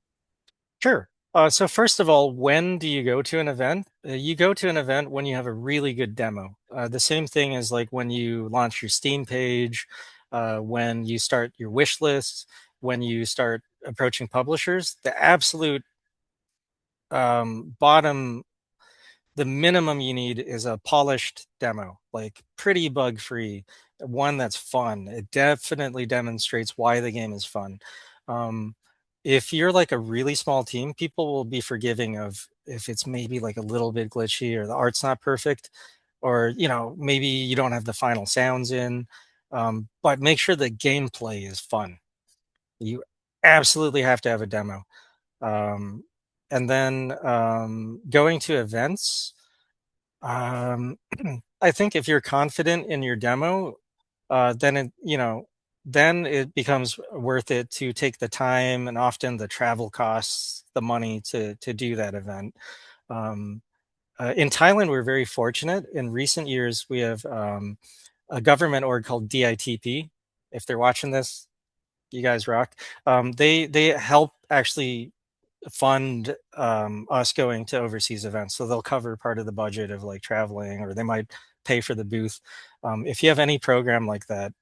Sure. So first of all, when do you go to an event? You go to an event when you have a really good demo. The same thing as like when you launch your Steam page, when you start your wish list, when you start approaching publishers. The absolute bottom, the minimum you need is a polished demo, like pretty bug free, one that's fun. It definitely demonstrates why the game is fun. Um, if you're like a really small team, people will be forgiving of if it's maybe like a little bit glitchy or the art's not perfect, or maybe you don't have the final sounds in. But make sure the gameplay is fun. You absolutely have to have a demo. Um, and then going to events. Um, I think if you're confident in your demo, then then it becomes worth it to take the time and often the travel costs, the money to do that event. Um, in Thailand, we're very fortunate. In recent years, we have a government org called DITP. If they're watching this, you guys rock. They help actually fund us going to overseas events. So they'll cover part of the budget of like traveling, or they might pay for the booth. If you have any program like that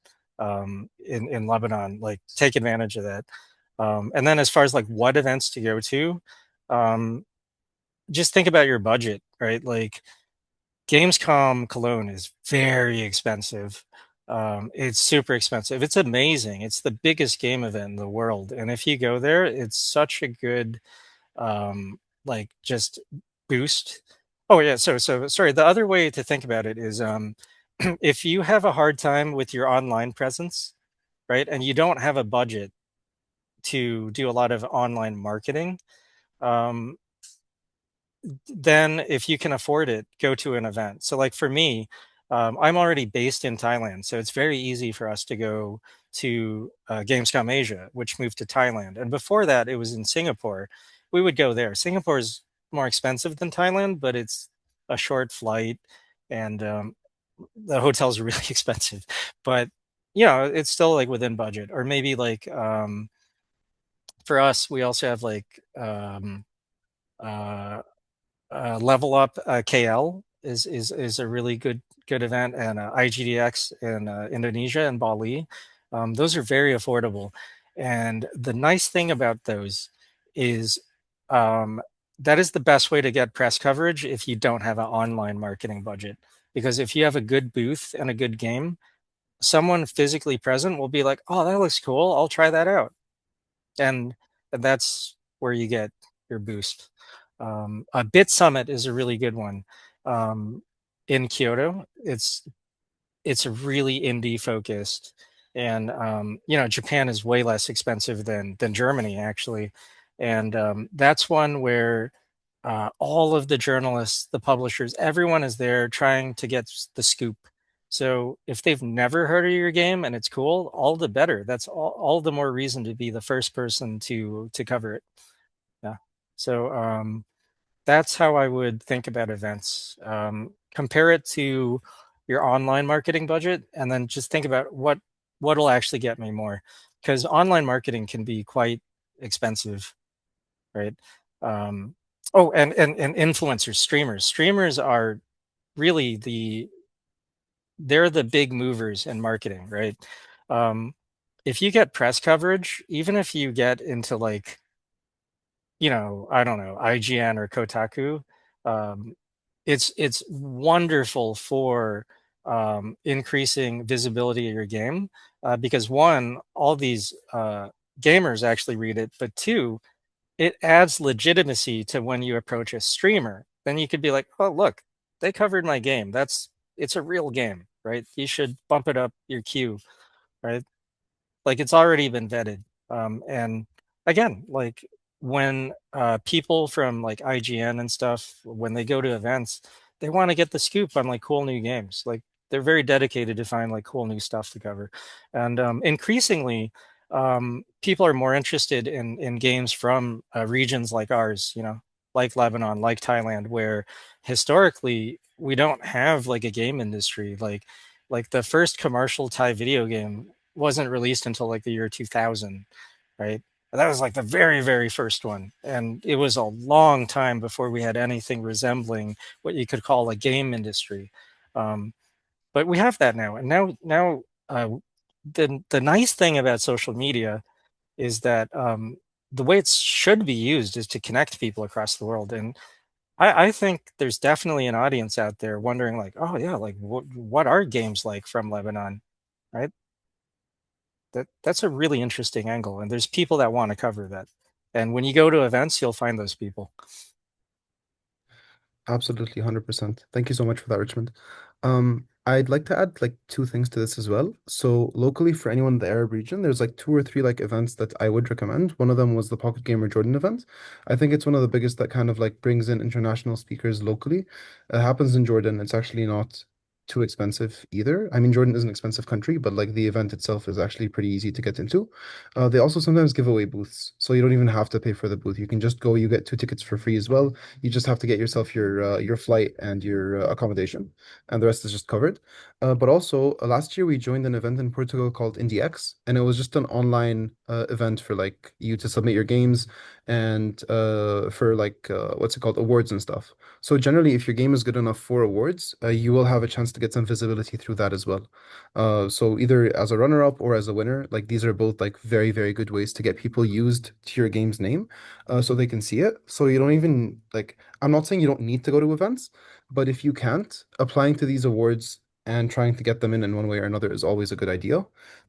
in Lebanon, like take advantage of that. And then as far as like what events to go to, um, just think about your budget, right? Like Gamescom Cologne is very expensive. It's super expensive. It's amazing. It's the biggest game event in the world. And if you go there, it's such a good like just boost. Oh yeah, so sorry. The other way to think about it is if you have a hard time with your online presence, right, and you don't have a budget to do a lot of online marketing, um, then if you can afford it, go to an event. So like for me, I'm already based in Thailand, so it's very easy for us to go to Gamescom Asia, which moved to Thailand. And before that, it was in Singapore. We would go there. Singapore is more expensive than Thailand, but it's a short flight, and the hotels are really expensive. But it's still like within budget. Or maybe like for us, we also have like uh, Level Up KL is a really good event, and IGDX in Indonesia and Bali. Those are very affordable, and the nice thing about those is um, that is the best way to get press coverage if you don't have an online marketing budget. Because if you have a good booth and a good game, someone physically present will be like, "Oh, that looks cool. I'll try that out." and and that's where you get your boost. A Bit Summit is a really good one in Kyoto. It's really indie focused, and Japan is way less expensive than Germany actually, and that's one where all of the journalists, the publishers, everyone is there trying to get the scoop. So if they've never heard of your game and it's cool, all the better. That's all the more reason to be the first person to cover it. Yeah. So that's how I would think about events. Compare it to your online marketing budget, and then just think about what'll actually get me more, because online marketing can be quite expensive, right? Um, oh, and influencers, streamers are really they're the big movers in marketing, right? Um, if you get press coverage, even if you get into like, I don't know, IGN or Kotaku, um, it's wonderful for increasing visibility of your game, because one, all these gamers actually read it, but two, it adds legitimacy to when you approach a streamer. Then you could be like, oh, look, they covered my game. It's a real game, right? You should bump it up your queue, right? Like it's already been vetted. And again, like when people from like IGN and stuff, when they go to events, they want to get the scoop on like cool new games. Like they're very dedicated to find like cool new stuff to cover. And increasingly, people are more interested in games from regions like ours, like Lebanon, like Thailand, where historically we don't have like a game industry. Like the first commercial Thai video game wasn't released until like the year 2000, right? That was like the very, very first one. And it was a long time before we had anything resembling what you could call a game industry. Um, but we have that now. And the nice thing about social media is that the way it should be used is to connect people across the world. And I think there's definitely an audience out there wondering, like, oh yeah, like what are games like from Lebanon, right? That's a really interesting angle, and there's people that want to cover that. And when you go to events, you'll find those people. Absolutely, 100%. Thank you so much for that, Richmond. I'd like to add like two things to this as well. So locally for anyone in the Arab region, there's like two or three like events that I would recommend. One of them was the Pocket Gamer Jordan event. I think it's one of the biggest that kind of like brings in international speakers locally. It happens in Jordan. It's actually not too expensive either. I mean, Jordan is an expensive country, but like the event itself is actually pretty easy to get into. They also sometimes give away booths, so you don't even have to pay for the booth. You can just go, you get two tickets for free as well. You just have to get yourself your flight and your accommodation, and the rest is just covered. But also, last year we joined an event in Portugal called IndieX, and it was just an online event for like you to submit your games and for like what's it called, awards and stuff. So generally, if your game is good enough for awards, you will have a chance to get some visibility through that as well. So either as a runner-up or as a winner, like these are both like very, very good ways to get people used to your game's name, so they can see it. So you don't even like, I'm not saying you don't need to go to events, but if you can't, applying to these awards and trying to get them in one way or another is always a good idea.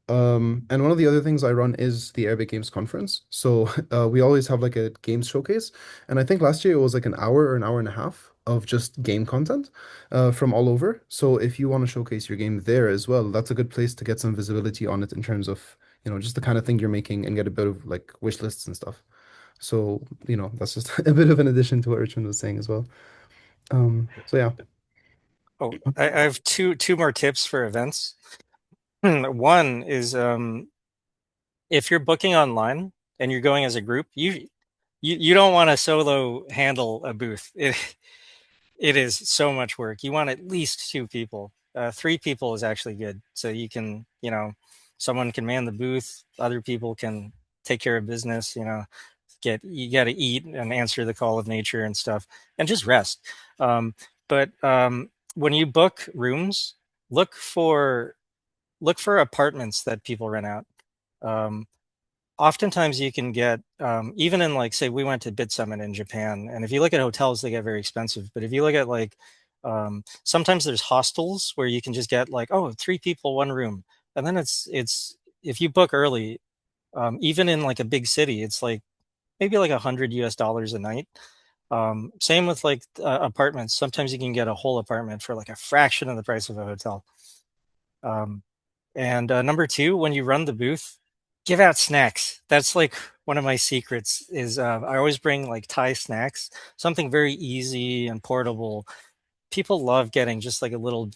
And one of the other things I run is the Arabic Games Conference. So we always have like a games showcase, and I think last year it was like an hour or an hour and a half of just game content from all over. So if you want to showcase your game there as well, that's a good place to get some visibility on it in terms of, just the kind of thing you're making and get a bit of like wish lists and stuff. So, that's just a bit of an addition to what Richmond was saying as well. So yeah. Oh, I have two more tips for events. One is if you're booking online and you're going as a group, you don't want to solo handle a booth. It is so much work. You want at least two people. Three people is actually good. So you can, someone can man the booth, other people can take care of business, you got to eat and answer the call of nature and stuff and just rest. But when you book rooms, look for look for apartments that people rent out. Um, Oftentimes you can get even in like say we went to Bit Summit in Japan, and if you look at hotels, they get very expensive. But if you look at like sometimes there's hostels where you can just get like, oh, three people, one room, and then it's if you book early, even in like a big city, it's like maybe like $100 a night. Same with like apartments. Sometimes you can get a whole apartment for like a fraction of the price of a hotel. Um, and number two, when you run the booth, give out snacks. That's like one of my secrets is I always bring like Thai snacks, something very easy and portable. People love getting just like a little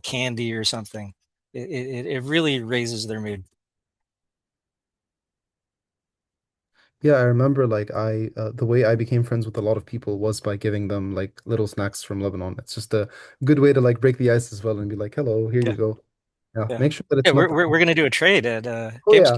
candy or something. It really raises their mood. Yeah, I remember like the way I became friends with a lot of people was by giving them like little snacks from Lebanon. It's just a good way to like break the ice as well and be like, "Hello, here you Yeah, go." Yeah, yeah, make sure that yeah. it's not. We're gonna do a trade at Oh yeah,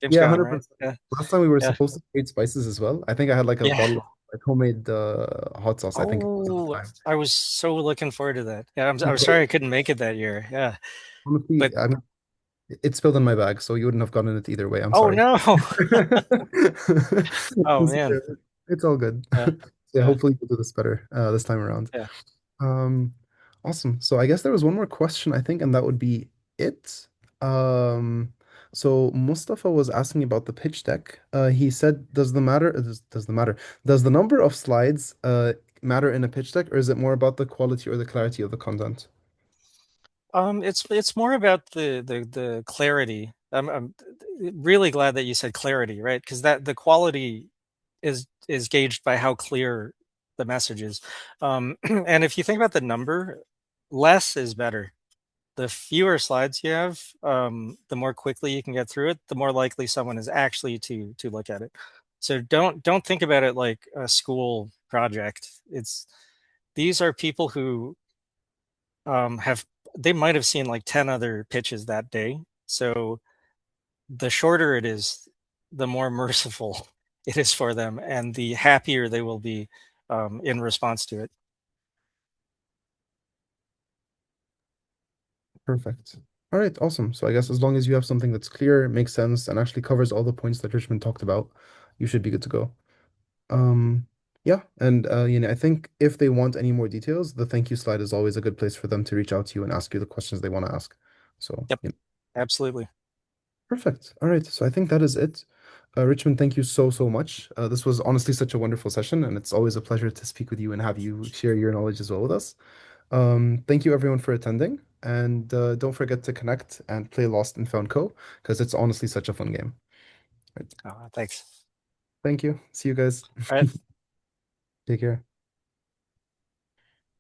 yeah, Gamescom, right? 100%. Yeah, Last time we were yeah, supposed to trade spices as well. I think I had like a yeah. bottle of like homemade hot sauce, I think it was at the Oh, time. I was so looking forward to that. Yeah, I'm But sorry I couldn't make it that year. Yeah, honestly, but I mean, it spilled in my bag, so you wouldn't have gotten it either way. I'm oh sorry. no. Oh man. It's all good. Yeah, Yeah, yeah, hopefully we'll do this better this time around. yeah. Um, awesome. So I guess there was one more question, I think, and that would be it. Um, so Mustafa was asking about the pitch deck. He said, does the number of slides matter in a pitch deck, or is it more about the quality or the clarity of the content? It's more about the clarity. I'm really glad that you said clarity, right? Because that the quality is gauged by how clear the message is. And if you think about the number, less is better. The fewer slides you have, the more quickly you can get through it, the more likely someone is actually to look at it. So don't think about it like a school project. It's these are people who have they might have seen like 10 other pitches that day. So the shorter it is, the more merciful it is for them, and the happier they will be in response to it. Perfect. All right, awesome. So I guess as long as you have something that's clear, makes sense, and actually covers all the points that Richmond talked about, you should be good to go. Um, yeah, and I think if they want any more details, the thank you slide is always a good place for them to reach out to you and ask you the questions they want to ask. So, Yep, absolutely. perfect. All right, so I think that is it. Richmond, thank you so much. This was honestly such a wonderful session, and it's always a pleasure to speak with you and have you share your knowledge as well with us. Thank you everyone for attending, and don't forget to connect and play Lost and Found Co. because it's honestly such a fun game. Right. Thanks. Thank you. See you guys. All right. Take care.